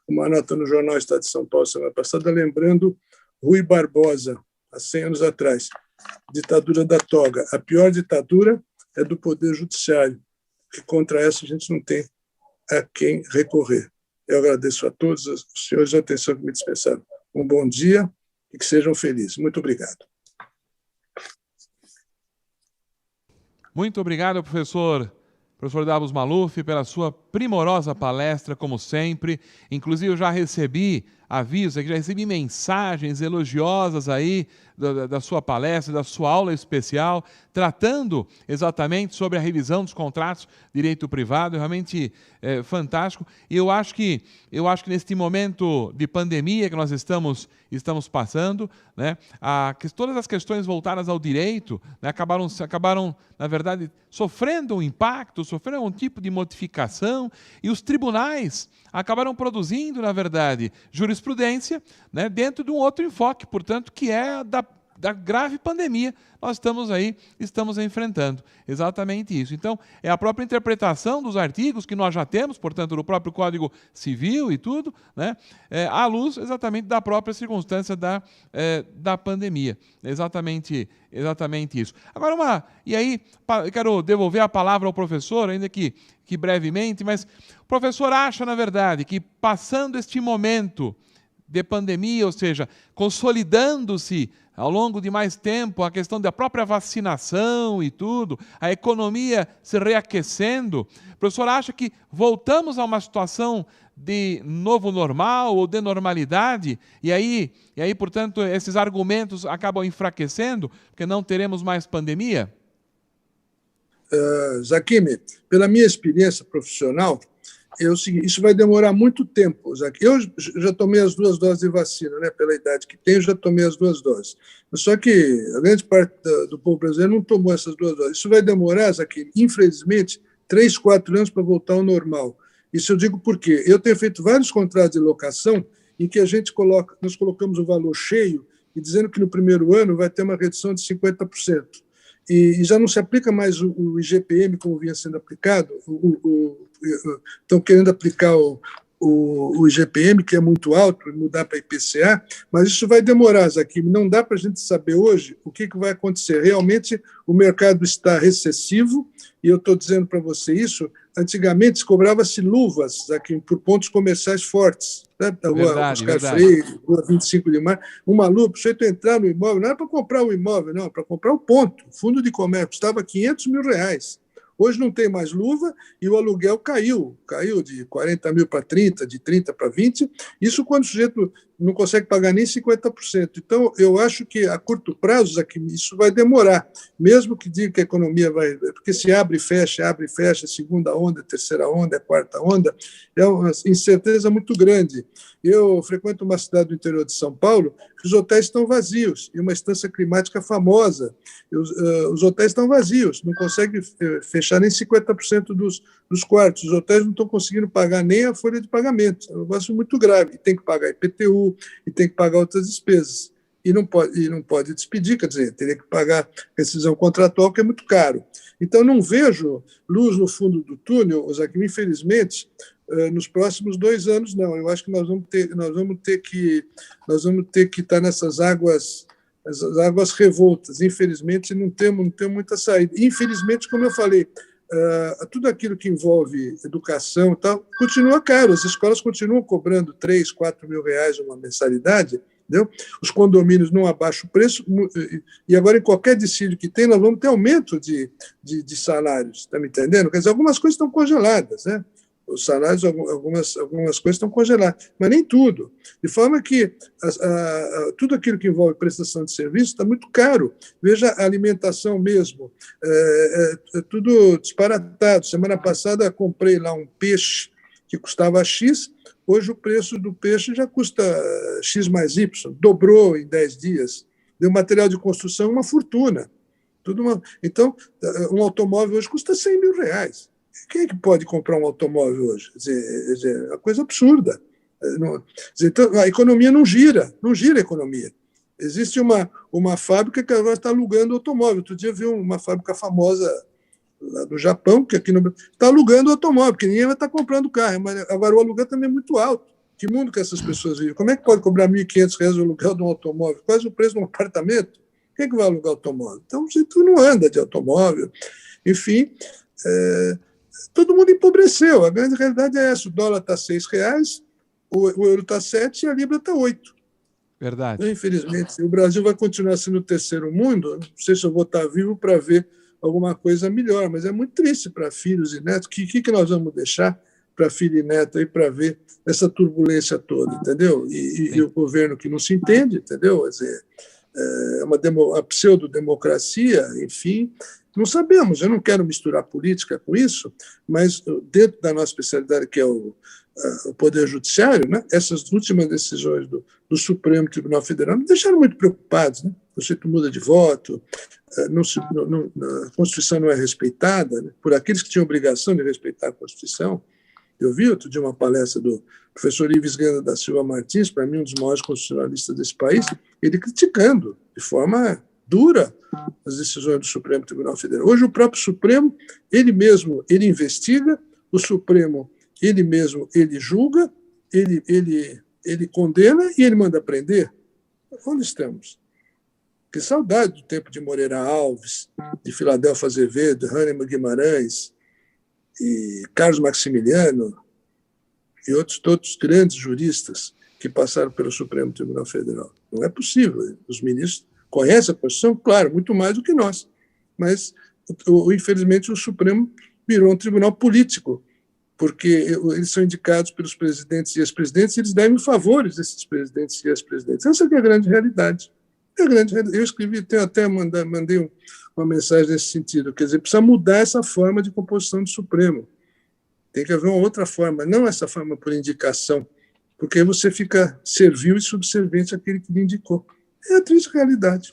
B: uma nota no jornal Estado de São Paulo semana passada, lembrando Rui Barbosa, há 100 anos atrás, ditadura da toga. A pior ditadura é do Poder Judiciário, que contra essa a gente não tem a quem recorrer. Eu agradeço a todos os senhores a atenção que me dispensaram. Um bom dia e que sejam felizes. Muito obrigado.
A: Muito obrigado, professor Davos Maluf, pela sua primorosa palestra, como sempre. Inclusive, eu já recebi aviso, já recebi mensagens elogiosas aí da sua palestra, da sua aula especial, tratando exatamente sobre a revisão dos contratos de direito privado. Realmente fantástico. E eu acho que neste momento de pandemia que nós estamos passando, né, todas as questões voltadas ao direito, né, acabaram, na verdade, sofrendo um impacto, sofreram um tipo de modificação, e os tribunais acabaram produzindo, na verdade, jurisprudência, né, dentro de um outro enfoque, portanto, que é da grave pandemia nós estamos enfrentando. Exatamente isso. Então, é a própria interpretação dos artigos que nós já temos, portanto, do próprio Código Civil e tudo, né, à luz exatamente da própria circunstância da pandemia. Exatamente isso. Agora, e aí, eu quero devolver a palavra ao professor, ainda que brevemente, mas o professor acha, na verdade, que passando este momento de pandemia, ou seja, consolidando-se ao longo de mais tempo a questão da própria vacinação e tudo, a economia se reaquecendo, o professor acha que voltamos a uma situação de novo normal ou de normalidade, e aí, portanto, esses argumentos acabam enfraquecendo, porque não teremos mais pandemia?
B: Zaquim, pela minha experiência profissional, é o seguinte: isso vai demorar muito tempo. Eu já tomei as 2 doses de vacina, né? Pela idade que tenho, já tomei as 2 doses. Só que a grande parte do povo brasileiro não tomou essas 2 doses. Isso vai demorar, Zaquim, infelizmente, 3, 4 anos para voltar ao normal. Isso eu digo porque eu tenho feito vários contratos de locação em que nós colocamos o valor cheio e dizendo que no primeiro ano vai ter uma redução de 50%. E já não se aplica mais o IGPM como vinha sendo aplicado. Estão querendo aplicar o IGPM, que é muito alto, e mudar para IPCA, mas isso vai demorar, Zaquim. Não dá para a gente saber hoje o que vai acontecer. Realmente, o mercado está recessivo, e eu estou dizendo para você isso. Antigamente, cobrava-se luvas, Zaquim, por pontos comerciais fortes, né? Da rua Oscar Freire, rua 25 de Maio. Uma luva, para o sujeito entrar no imóvel, não era para comprar o imóvel, não, para comprar o ponto. O fundo de comércio custava R$500 mil. Hoje não tem mais luva e o aluguel caiu de 40 mil para 30, de 30 para 20, isso quando o sujeito não consegue pagar nem 50%. Então, eu acho que a curto prazo aqui, isso vai demorar, mesmo que diga que a economia vai... Porque se abre e fecha, segunda onda, terceira onda, quarta onda, é uma incerteza muito grande. Eu frequento uma cidade do interior de São Paulo que os hotéis estão vazios, e uma instância climática famosa. Os hotéis estão vazios, não conseguem fechar nem 50% dos quartos. Os hotéis não estão conseguindo pagar nem a folha de pagamento. É um negócio muito grave. E tem que pagar IPTU, e tem que pagar outras despesas. E não pode despedir, quer dizer, teria que pagar rescisão contratual, que é muito caro. Então, não vejo luz no fundo do túnel, Zaquim, infelizmente, nos próximos 2 anos, não. Eu acho que nós vamos ter que estar nessas águas revoltas. Infelizmente, não temos muita saída. Infelizmente, como eu falei, tudo aquilo que envolve educação e tal, continua caro. As escolas continuam cobrando 3, 4 mil reais uma mensalidade, entendeu? Os condomínios não abaixam o preço, e agora, em qualquer dissídio que tem, nós vamos ter aumento de salários, está me entendendo? Quer dizer, algumas coisas estão congeladas, né? Os salários, algumas coisas estão congeladas, mas nem tudo. De forma que tudo aquilo que envolve prestação de serviço está muito caro. Veja a alimentação mesmo, é tudo disparatado. Semana passada comprei lá um peixe que custava X, hoje o preço do peixe já custa X mais Y, dobrou em 10 dias. Deu material de construção uma fortuna. Então, um automóvel hoje custa 100 mil reais. Quem é que pode comprar um automóvel hoje? É uma coisa absurda. Então, a economia não gira a economia. Existe uma fábrica que agora está alugando automóvel. Outro dia eu vi uma fábrica famosa lá do Japão, que aqui no Brasil está alugando automóvel, porque ninguém vai estar comprando carro. Mas agora o aluguel também é muito alto. Que mundo que essas pessoas vivem? Como é que pode cobrar R$ 1.500 o aluguel de um automóvel? Quase o preço de um apartamento. Quem é que vai alugar automóvel? Então, você não anda de automóvel. Enfim, todo mundo empobreceu. A grande realidade é essa. O dólar está R$ 6, o euro está 7 e a libra está 8.
A: Verdade.
B: Então, infelizmente, o Brasil vai continuar sendo o terceiro mundo. Não sei se eu vou estar vivo para ver alguma coisa melhor, mas é muito triste para filhos e netos. O que nós vamos deixar para filho e neto aí para ver essa turbulência toda, entendeu? E o governo que não se entende, entendeu? Quer dizer, é uma pseudo-democracia, enfim. Não sabemos, eu não quero misturar política com isso, mas dentro da nossa especialidade, que é o Poder Judiciário, né, essas últimas decisões do Supremo Tribunal Federal me deixaram muito preocupados. Né? O sujeito muda de voto, a Constituição não é respeitada, né, por aqueles que tinham obrigação de respeitar a Constituição. Eu vi outro dia uma palestra do professor Ives Gana da Silva Martins, para mim um dos maiores constitucionalistas desse país, ele criticando de forma dura as decisões do Supremo Tribunal Federal. Hoje o próprio Supremo, ele mesmo, ele investiga, o Supremo, ele mesmo, ele julga, ele condena e ele manda prender. Onde estamos? Que saudade do tempo de Moreira Alves, de Filadélfo Azevedo, Hahnemann Guimarães, e Carlos Maximiliano e todos grandes juristas que passaram pelo Supremo Tribunal Federal. Não é possível. Os ministros conhecem a Constituição, claro, muito mais do que nós. Mas, infelizmente, o Supremo virou um tribunal político, porque eles são indicados pelos presidentes e ex-presidentes e eles devem favores desses presidentes e ex-presidentes. Essa é a grande realidade. Eu escrevi, mandei uma mensagem nesse sentido, quer dizer, precisa mudar essa forma de composição do Supremo. Tem que haver uma outra forma, não essa forma por indicação, porque aí você fica servil e subserviente àquele que lhe indicou. É a triste realidade.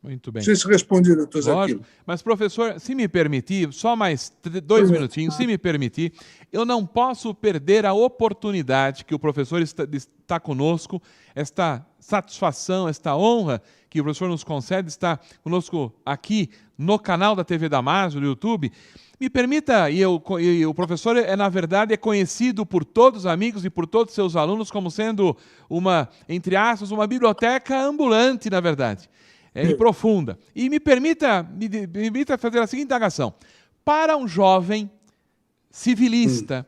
A: Muito bem.
B: Não sei se respondi, doutor Zaquim.
A: Mas, professor, se me permitir, só mais 2 minutinhos, se me permitir, eu não posso perder a oportunidade que o professor está conosco, esta satisfação, esta honra que o professor nos concede, estar conosco aqui no canal da TV Damásio, no YouTube. Me permita, e o professor, na verdade, é conhecido por todos os amigos e por todos os seus alunos como sendo uma, entre aspas, uma biblioteca ambulante, na verdade. E profunda. E me permita fazer a seguinte indagação. Para um jovem civilista,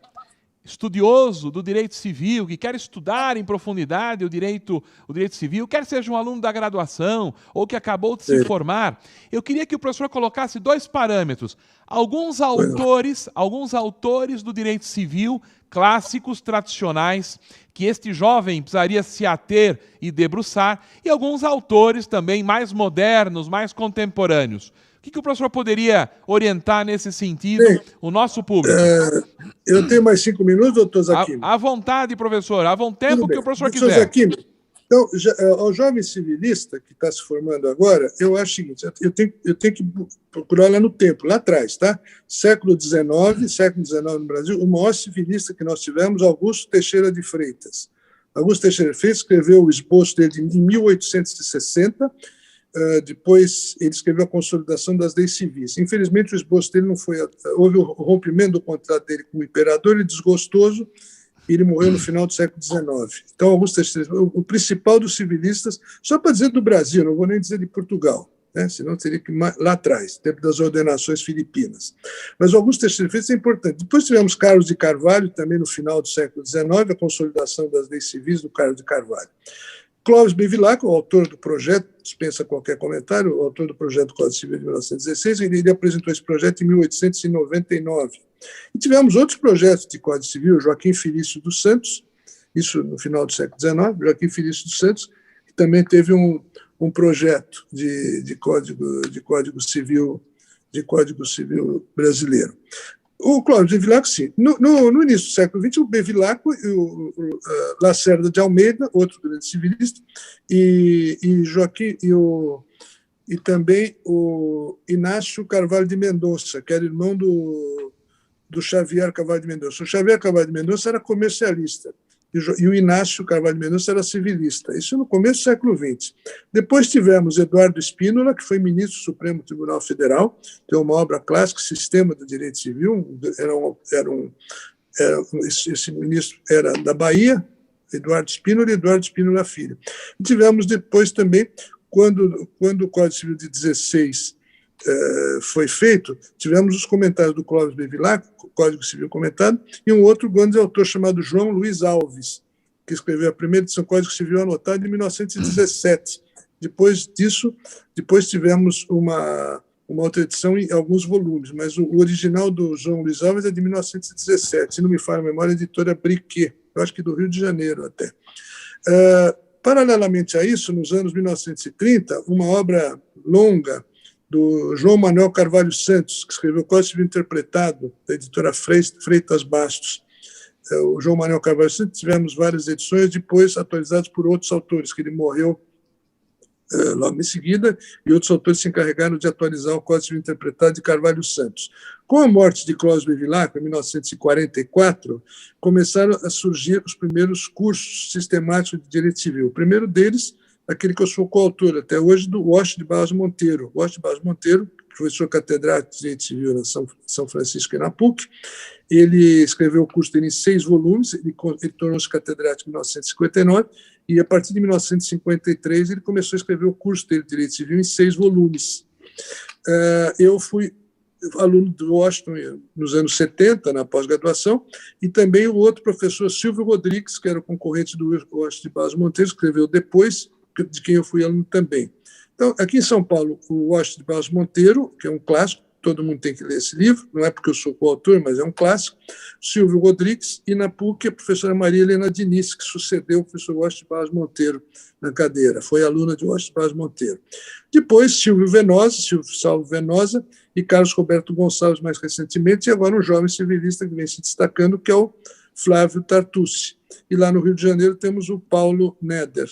A: estudioso do direito civil, que quer estudar em profundidade o direito civil, quer seja um aluno da graduação ou que acabou de se formar, eu queria que o professor colocasse 2 parâmetros. Alguns autores do direito civil, clássicos, tradicionais, que este jovem precisaria se ater e debruçar, e alguns autores também mais modernos, mais contemporâneos. O que o professor poderia orientar nesse sentido, o nosso público?
B: Eu tenho mais 5 minutos, doutor Zaquim?
A: À vontade, professor, à tempo que o professor quiser.
B: Doutor Zaquim, então, ao jovem civilista que está se formando agora, eu acho o seguinte, eu tenho que procurar lá no tempo, lá atrás, tá? Século XIX no Brasil, o maior civilista que nós tivemos, Augusto Teixeira de Freitas. Augusto Teixeira de Freitas escreveu o esboço dele em 1860, depois ele escreveu a Consolidação das Leis Civis. Infelizmente, o esboço dele não foi... Houve o rompimento do contrato dele com o imperador, ele desgostoso, e ele morreu no final do século XIX. Então, Augusto Teixeira, o principal dos civilistas, só para dizer do Brasil, não vou nem dizer de Portugal, né? Senão teria que ir lá atrás, tempo das ordenações filipinas. Mas o Augusto Teixeira de Freitas é importante. Depois tivemos Carlos de Carvalho, também no final do século XIX, a Consolidação das Leis Civis do Carlos de Carvalho. Clóvis Bevilacqua, o autor do projeto, dispensa qualquer comentário, o autor do projeto do Código Civil de 1916, ele apresentou esse projeto em 1899. E tivemos outros projetos de Código Civil, Joaquim Felício dos Santos, isso no final do século XIX, Joaquim Felício dos Santos, que também teve um projeto de Código Civil brasileiro. O Clóvis Bevilacqua, sim. No início do século XX, o Bevilacqua e o Lacerda de Almeida, outro grande civilista, e também o Inácio Carvalho de Mendonça, que era irmão do Xavier Carvalho de Mendonça. O Xavier Carvalho de Mendonça era comercialista. e o Inácio Carvalho Mendonça era civilista. Isso no começo do século XX. Depois tivemos Eduardo Spínola, que foi ministro do Supremo Tribunal Federal, tem uma obra clássica, Sistema do Direito Civil, esse ministro era da Bahia, Eduardo Spínola e Eduardo Spínola Filho. E tivemos depois também, quando o Código Civil de 16 foi feito, tivemos os comentários do Clóvis Bevilacqua, Código Civil comentado, e um outro grande autor chamado João Luiz Alves, que escreveu a primeira edição do Código Civil anotado em 1917. Depois disso, tivemos uma outra edição em alguns volumes, mas o original do João Luiz Alves é de 1917, se não me falha a memória, a editora Briquet, eu acho que do Rio de Janeiro até. Paralelamente a isso, nos anos 1930, uma obra longa do João Manuel Carvalho Santos, que escreveu o Código Civil Interpretado, da editora Freitas Bastos. O João Manuel Carvalho Santos, tivemos várias edições, depois atualizadas por outros autores, que ele morreu logo em seguida, e outros autores se encarregaram de atualizar o Código Civil Interpretado de Carvalho Santos. Com a morte de Clóvis Bevilacqua, em 1944, começaram a surgir os primeiros cursos sistemáticos de direito civil. O primeiro deles, aquele que eu sou coautor até hoje, do Washington de Barros Monteiro. Washington de Barros Monteiro, professor catedrático de Direito Civil na São Francisco e na PUC, ele escreveu o curso dele em 6 volumes, ele tornou-se catedrático em 1959, e a partir de 1953 ele começou a escrever o curso dele de Direito Civil em 6 volumes. Eu fui aluno do Washington nos anos 70, na pós-graduação, e também o outro professor, Silvio Rodrigues, que era o concorrente do Washington de Barros Monteiro, escreveu depois, de quem eu fui aluno também. Então, aqui em São Paulo, o Washington de Barros Monteiro, que é um clássico, todo mundo tem que ler esse livro, não é porque eu sou coautor, mas é um clássico, Silvio Rodrigues, e na PUC a professora Maria Helena Diniz, que sucedeu o professor Washington de Barros Monteiro na cadeira, foi aluna de Washington de Barros Monteiro. Depois, Silvio Salvo Venosa, e Carlos Roberto Gonçalves, mais recentemente, e agora um jovem civilista que vem se destacando, que é o Flávio Tartucci. E lá no Rio de Janeiro temos o Paulo Nader.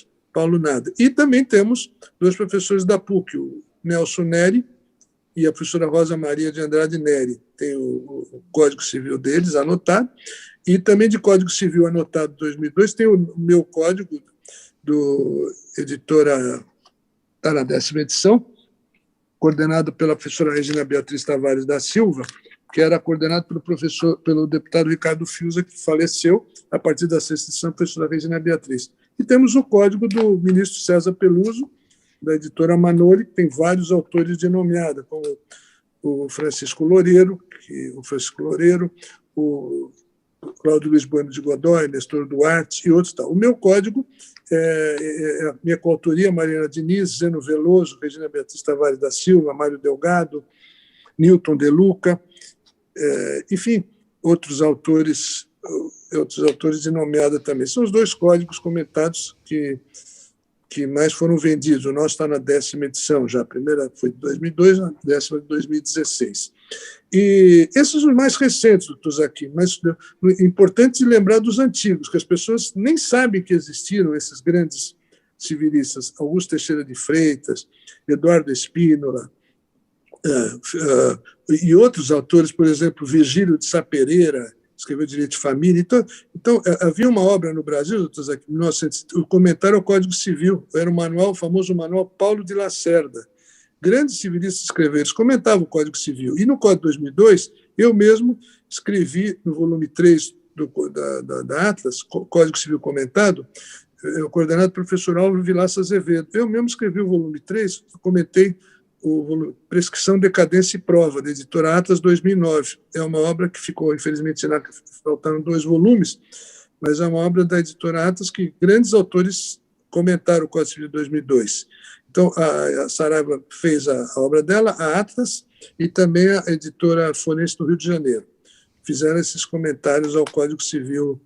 B: E também temos 2 professores da PUC, o Nelson Neri e a professora Rosa Maria de Andrade Neri. Tem o Código Civil deles anotado, e também de Código Civil anotado de 2002 tem o meu código do editora, está na 10ª edição, coordenado pela professora Regina Beatriz Tavares da Silva, que era coordenado pelo deputado Ricardo Fiuza, que faleceu a partir da 6ª edição, a professora Regina Beatriz. E temos o código do ministro César Peluso, da editora Manoli, que tem vários autores de nomeada, como o Francisco Loureiro, o Cláudio Luiz Bueno de Godoy, Nestor Duarte e outros. O meu código a minha coautoria, Mariana Diniz, Zeno Veloso, Regina Beatriz Tavares da Silva, Mário Delgado, Newton De Luca, enfim, outros autores de nomeada também. São os 2 códigos comentados que mais foram vendidos. O nosso está na 10ª edição já, a primeira foi de 2002, a 10ª de 2016. E esses são os mais recentes, doutor Zaquim, mas é importante lembrar dos antigos, que as pessoas nem sabem que existiram esses grandes civilistas, Augusto Teixeira de Freitas, Eduardo Spínola, e outros autores, por exemplo, Virgílio de Sá Pereira, escreveu Direito de Família. Então havia uma obra no Brasil, doutor Zaquim, em 1900, o comentário ao Código Civil, era o famoso manual Paulo de Lacerda. Grandes civilistas escreveram, eles comentavam o Código Civil. E no Código de 2002, eu mesmo escrevi no volume 3 da Atlas, Código Civil Comentado, coordenado pelo professor Álvaro Vilaça Azevedo. Eu mesmo escrevi o volume 3, comentei o volume Prescrição, Decadência e Prova, da editora Atlas 2009. É uma obra que ficou, infelizmente, faltaram 2 volumes, mas é uma obra da editora Atlas que grandes autores comentaram o Código Civil de 2002. Então, a Saraiva fez a obra dela, a Atlas, e também a editora Forense do Rio de Janeiro. Fizeram esses comentários ao Código Civil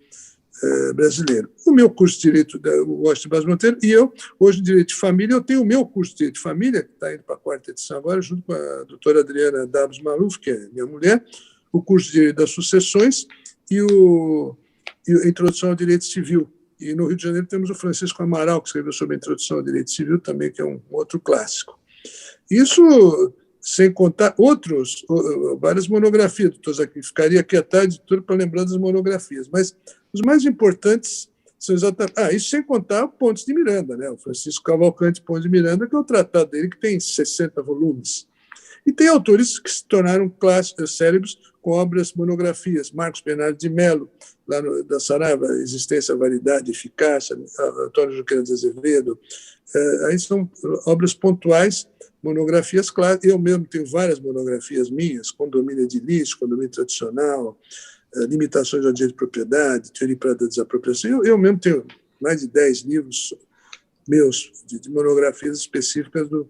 B: brasileiro. O meu curso de Direito, o Washington de Barros Monteiro, e eu, hoje, de Direito de Família, eu tenho o meu curso de Direito de Família, que está indo para a 4ª edição agora, junto com a doutora Adriana Dabos Maluf, que é minha mulher, o curso de Direito das Sucessões e a Introdução ao Direito Civil. E no Rio de Janeiro temos o Francisco Amaral, que escreveu sobre a Introdução ao Direito Civil, também, que é um outro clássico. Isso sem contar várias monografias, doutor Zaquim. Ficaria aqui à tarde toda para lembrar das monografias, mas os mais importantes Isso sem contar Pontes de Miranda, né? O Francisco Cavalcante Pontes de Miranda, que é o tratado dele, que tem 60 volumes. E tem autores que se tornaram célebres com obras monografias. Marcos Bernardo de Mello, lá da Saraiva, Existência, Variedade, Eficácia, Antônio Junqueira de Azevedo. Aí são obras pontuais, monografias claras. Eu mesmo tenho várias monografias minhas, Condomínio edilício, Condomínio tradicional, Limitações ao Direito de Propriedade, Teoria para da Desapropriação. Eu mesmo tenho mais de 10 livros meus de monografias específicas do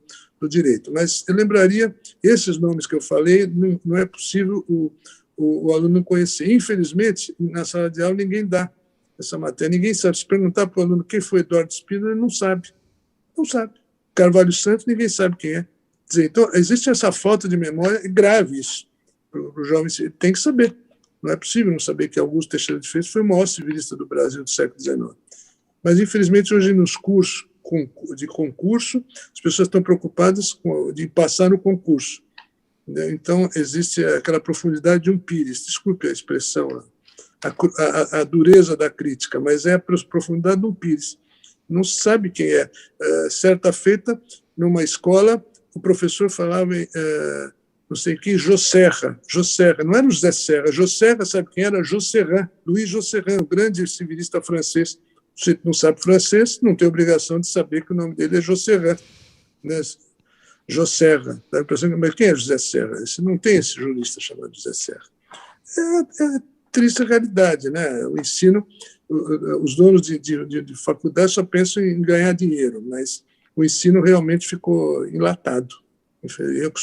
B: direito. Mas eu lembraria, esses nomes que eu falei, não é possível o aluno não conhecer. Infelizmente, na sala de aula, ninguém dá essa matéria. Ninguém sabe. Se perguntar para o aluno quem foi Eduardo Spínola, ele não sabe. Não sabe. Carvalho Santos, ninguém sabe quem é. Dizer, então, existe essa falta de memória, é grave isso. Para o jovem, tem que saber. Não é possível não saber que Augusto Teixeira de Freitas foi o maior civilista do Brasil do século XIX. Mas, infelizmente, hoje nos cursos de concurso, as pessoas estão preocupadas de passar no concurso. Então, existe aquela profundidade de um pires, desculpe a expressão, a dureza da crítica, mas é a profundidade de um pires. Não se sabe quem é. Certa feita, numa escola, o professor falava não sei quem, Josserra, não era o José Serra, Josserra, sabe quem era? Josserran, Louis Josserran, o grande civilista francês. Se não sabe francês, não tem obrigação de saber que o nome dele é Josserran, né? Josserra. Dá a impressão que, mas quem é José Serra? Não tem esse jurista chamado José Serra. É triste realidade, né? O ensino, os donos de faculdade só pensam em ganhar dinheiro, mas o ensino realmente ficou enlatado. Eu que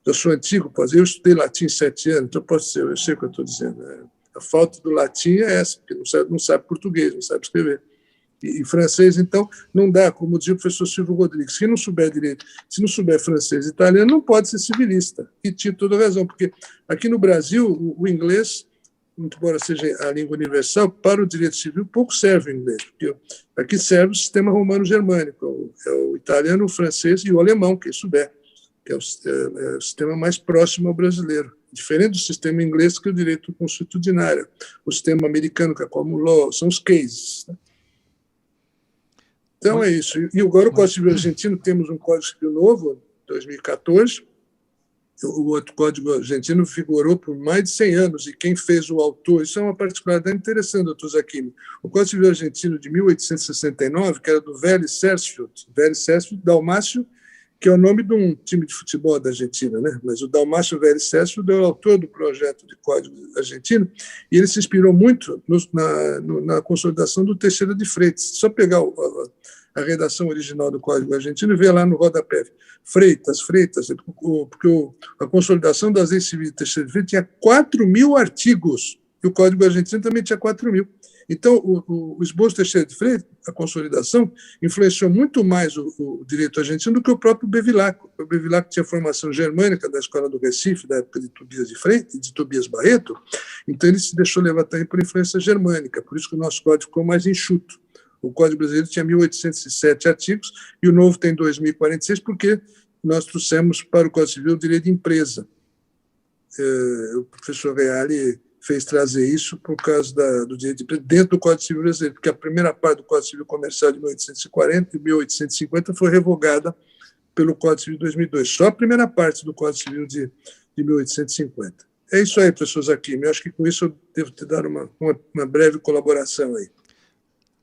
B: eu sou antigo, eu estudei latim 7 anos, então eu sei o que eu estou dizendo. A falta do latim é essa, porque não sabe português, não sabe escrever. E francês, então, não dá, como dizia o professor Silvio Rodrigues, se não souber direito, se não souber francês e italiano, não pode ser civilista. E tinha toda a razão, porque aqui no Brasil, o inglês, muito embora seja a língua universal, para o direito civil pouco serve o inglês, porque aqui serve o sistema romano-germânico, é o italiano, o francês e o alemão, quem souber, que é o sistema mais próximo ao brasileiro. Diferente do sistema inglês, que é o direito consuetudinário. O sistema americano, que é como o law, são os cases. Né? Então, é isso. E agora o Código Civil argentino, temos um Código Civil novo, 2014. O outro Código argentino vigorou por mais de 100 anos, e quem fez o autor, isso é uma particularidade interessante, doutor Zacchini. O Código Civil argentino de 1869, que era do Vélez Sarsfield Dalmácio, que é o nome de um time de futebol da Argentina, né? Mas o Dalmácio Vélez Sarsfield é o autor do projeto de Código argentino, e ele se inspirou muito na consolidação do Teixeira de Freitas. Só pegar a redação original do Código argentino e ver lá no rodapé. Freitas, porque a consolidação das leis civis de Teixeira de Freitas tinha 4.000 artigos, e o Código argentino também tinha 4.000. Então, o esboço Teixeira de Freitas, a consolidação, influenciou muito mais o direito argentino do que o próprio Bevilacqua. O Bevilacqua tinha formação germânica da Escola do Recife, da época de Tobias de Freitas, de Tobias Barreto, então ele se deixou levar também por influência germânica, por isso que o nosso código ficou mais enxuto. O Código Brasileiro tinha 1.807 artigos e o novo tem 2.046, porque nós trouxemos para o Código Civil o direito de empresa. O professor Reale fez trazer isso por causa do direito de empresa dentro do Código Civil brasileiro, porque a primeira parte do Código Civil Comercial de 1840 e 1850 foi revogada pelo Código Civil de 2002. Só a primeira parte do Código Civil de 1850. É isso aí, professor Zacchini. Eu acho que com isso eu devo te dar uma breve colaboração aí.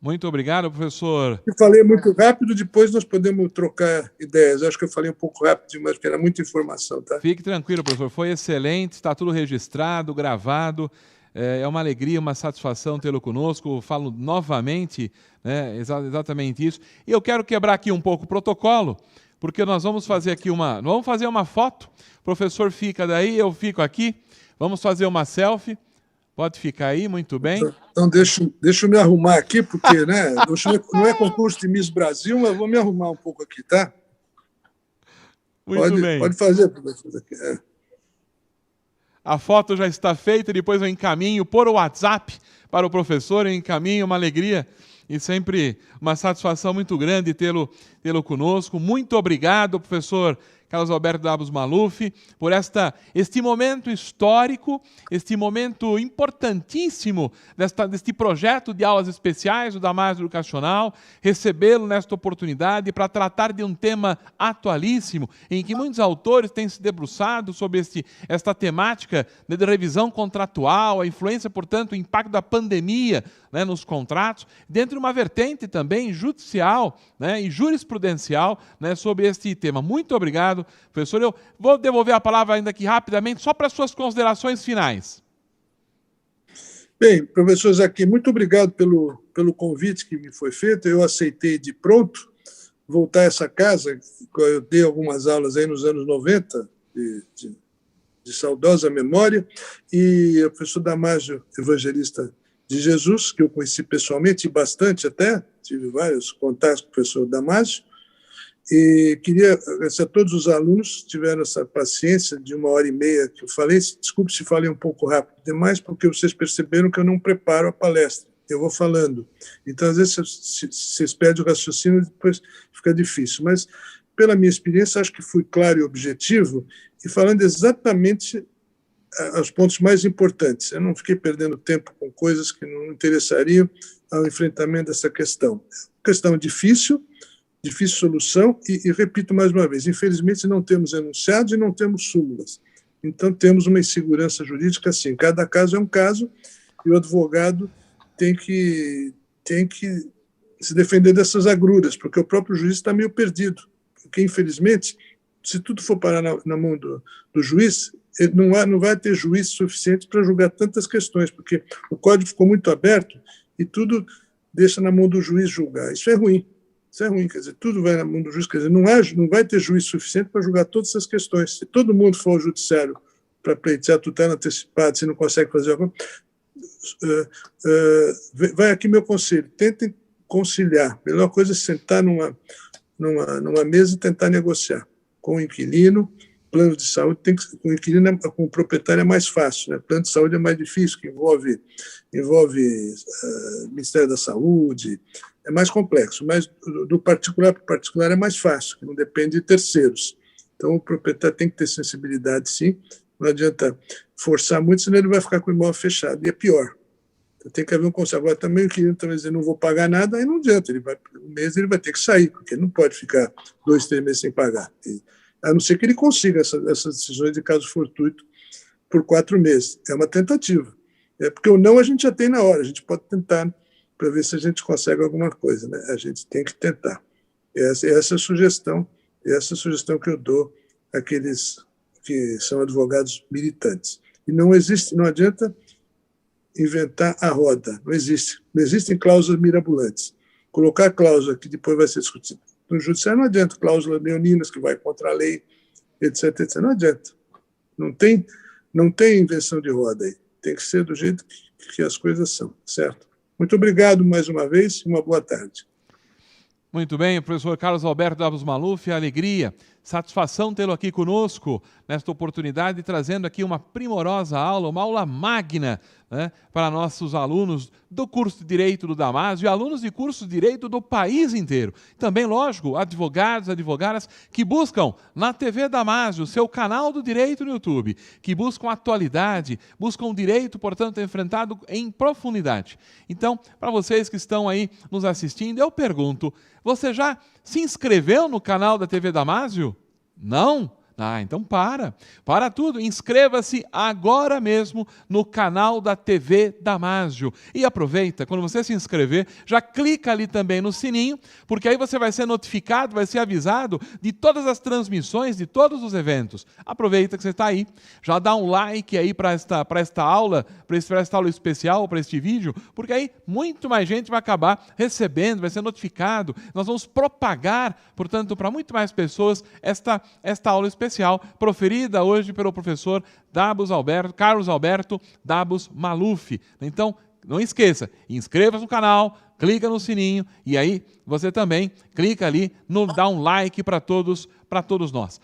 A: Muito obrigado, professor.
B: Eu falei muito rápido, depois nós podemos trocar ideias. Eu acho que eu falei um pouco rápido demais, porque era muita informação. Tá?
A: Fique tranquilo, professor. Foi excelente, está tudo registrado, gravado. É uma alegria, uma satisfação tê-lo conosco. Falo novamente, né, exatamente isso. E eu quero quebrar aqui um pouco o protocolo, porque nós vamos fazer aqui uma foto. O professor fica daí, eu fico aqui. Vamos fazer uma selfie. Pode ficar aí, muito bem.
B: Então, deixa eu me arrumar aqui, porque né, não é concurso de Miss Brasil, mas vou me arrumar um pouco aqui, tá?
A: Muito bem.
B: Pode fazer, professor.
A: A foto já está feita, depois eu encaminho por WhatsApp para o professor, eu encaminho, uma alegria e sempre uma satisfação muito grande tê-lo conosco. Muito obrigado, professor Carlos Alberto Dabos Maluf, por este momento histórico, este momento importantíssimo deste projeto de aulas especiais do Damásio Educacional, recebê-lo nesta oportunidade para tratar de um tema atualíssimo, em que muitos autores têm se debruçado sobre esta temática de revisão contratual, a influência, portanto, o impacto da pandemia, né, nos contratos, dentro de uma vertente também judicial, né, e jurisprudencial, né, sobre este tema. Muito obrigado, professor. Eu vou devolver a palavra ainda aqui rapidamente, só para as suas considerações finais.
B: Bem, professor Zaquim, muito obrigado pelo convite que me foi feito. Eu aceitei de pronto voltar a essa casa. Eu dei algumas aulas aí nos anos 90, de saudosa memória, e o professor Damásio Evangelista de Jesus, que eu conheci pessoalmente, bastante até, tive vários contatos com o professor Damásio, e queria agradecer a todos os alunos que tiveram essa paciência de 1h30 que eu falei. Desculpe se falei um pouco rápido demais, porque vocês perceberam que eu não preparo a palestra, eu vou falando. Então, às vezes, vocês perdem o raciocínio e depois fica difícil. Mas, pela minha experiência, acho que fui claro e objetivo, e falando exatamente aos pontos mais importantes. Eu não fiquei perdendo tempo com coisas que não interessariam ao enfrentamento dessa questão. Questão difícil solução, e repito mais uma vez, infelizmente não temos enunciados e não temos súmulas. Então temos uma insegurança jurídica assim, cada caso é um caso, e o advogado tem que se defender dessas agruras, porque o próprio juiz está meio perdido, porque infelizmente, se tudo for parar na mão do juiz, ele não vai ter juiz suficiente para julgar tantas questões, porque o código ficou muito aberto e tudo deixa na mão do juiz julgar. Isso é ruim. Isso é ruim, quer dizer, tudo vai na mão do juiz, quer dizer, não vai ter juiz suficiente para julgar todas essas questões. Se todo mundo for ao judiciário para pleitear tutela antecipada, se não consegue fazer alguma vai aqui meu conselho, tentem conciliar. A melhor coisa é sentar numa mesa e tentar negociar com o inquilino. Plano de saúde com o inquilino, com o proprietário é mais fácil, né? Plano de saúde é mais difícil, que envolve Ministério da Saúde, é mais complexo, mas do particular para o particular é mais fácil, que não depende de terceiros. Então, o proprietário tem que ter sensibilidade, sim, não adianta forçar muito, senão ele vai ficar com o imóvel fechado, e é pior. Então, tem que haver um conselho. Agora, também o inquilino também dizer, não vou pagar nada, aí não adianta, um mês ele vai ter que sair, porque ele não pode ficar 2, 3 meses sem pagar. A não ser que ele consiga essas decisões de caso fortuito por 4 meses. É uma tentativa. Porque o não a gente já tem na hora, a gente pode tentar para ver se a gente consegue alguma coisa, né? A gente tem que tentar. Essa é a sugestão que eu dou àqueles que são advogados militantes. E não adianta inventar a roda, não existem cláusulas mirabolantes. Colocar cláusula que depois vai ser discutida no judiciário não adianta, cláusulas leoninas que vai contra a lei, etc, etc. Não adianta. Não tem invenção de roda aí. Tem que ser do jeito que as coisas são, certo? Muito obrigado mais uma vez e uma boa tarde.
A: Muito bem, professor Carlos Alberto Dabos Maluf, alegria, satisfação tê-lo aqui conosco nesta oportunidade, trazendo aqui uma primorosa aula, uma aula magna, né, para nossos alunos do curso de Direito do Damásio e alunos de curso de Direito do país inteiro. Também, lógico, advogados, advogadas que buscam na TV Damásio, seu canal do Direito no YouTube, que buscam atualidade, buscam direito, portanto, enfrentado em profundidade. Então, para vocês que estão aí nos assistindo, eu pergunto, você já se inscreveu no canal da TV Damásio? Não? Então para tudo, inscreva-se agora mesmo no canal da TV Damásio e aproveita, quando você se inscrever, já clica ali também no sininho, porque aí você vai ser notificado, vai ser avisado de todas as transmissões, de todos os eventos. Aproveita que você está aí, já dá um like aí para esta aula, para esta aula especial, para este vídeo, porque aí muito mais gente vai acabar recebendo, vai ser notificado, nós vamos propagar, portanto, para muito mais pessoas esta aula especial, proferida hoje pelo professor Carlos Alberto Dabos Maluf. Então, não esqueça, inscreva-se no canal, clica no sininho e aí você também clica ali, dá um like para todos nós.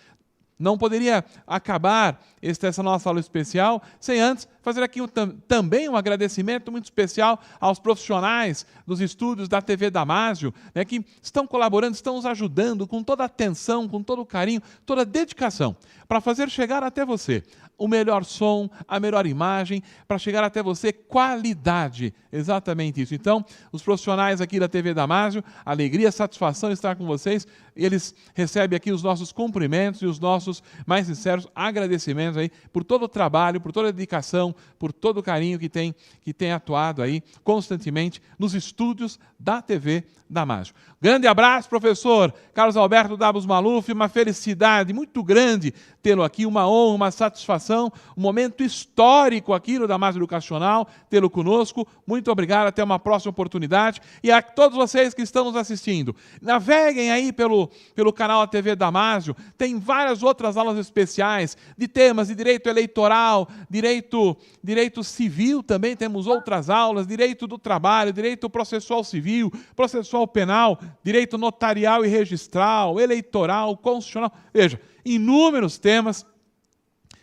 A: não poderia acabar essa nossa aula especial sem antes fazer aqui também um agradecimento muito especial aos profissionais dos estúdios da TV Damásio, né, que estão colaborando, estão nos ajudando com toda a atenção, com todo o carinho, toda a dedicação para fazer chegar até você o melhor som, a melhor imagem, para chegar até você qualidade. Exatamente isso. Então, os profissionais aqui da TV Damásio, alegria, satisfação estar com vocês. Eles recebem aqui os nossos cumprimentos e os nossos mais sinceros agradecimentos aí por todo o trabalho, por toda a dedicação, por todo o carinho que tem atuado aí constantemente nos estúdios da TV Damásio. Grande abraço, professor Carlos Alberto Dabos Maluf, uma felicidade muito grande tê-lo aqui, uma honra, uma satisfação, um momento histórico aqui no Damásio Educacional, tê-lo conosco. Muito obrigado, até uma próxima oportunidade. E a todos vocês que estão nos assistindo, naveguem aí pelo canal da TV Damásio, tem várias outras aulas especiais de temas de direito eleitoral, direito civil também, temos outras aulas, direito do trabalho, direito processual civil, processual penal, direito notarial e registral, eleitoral, constitucional. Veja, inúmeros temas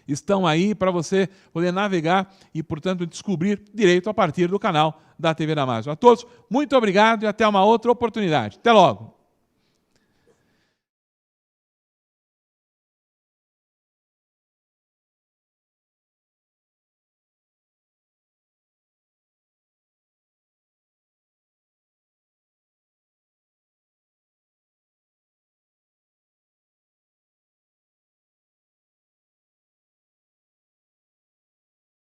A: estão aí para você poder navegar e, portanto, descobrir direito a partir do canal da TV Damásio. A todos, muito obrigado e até uma outra oportunidade. Até logo!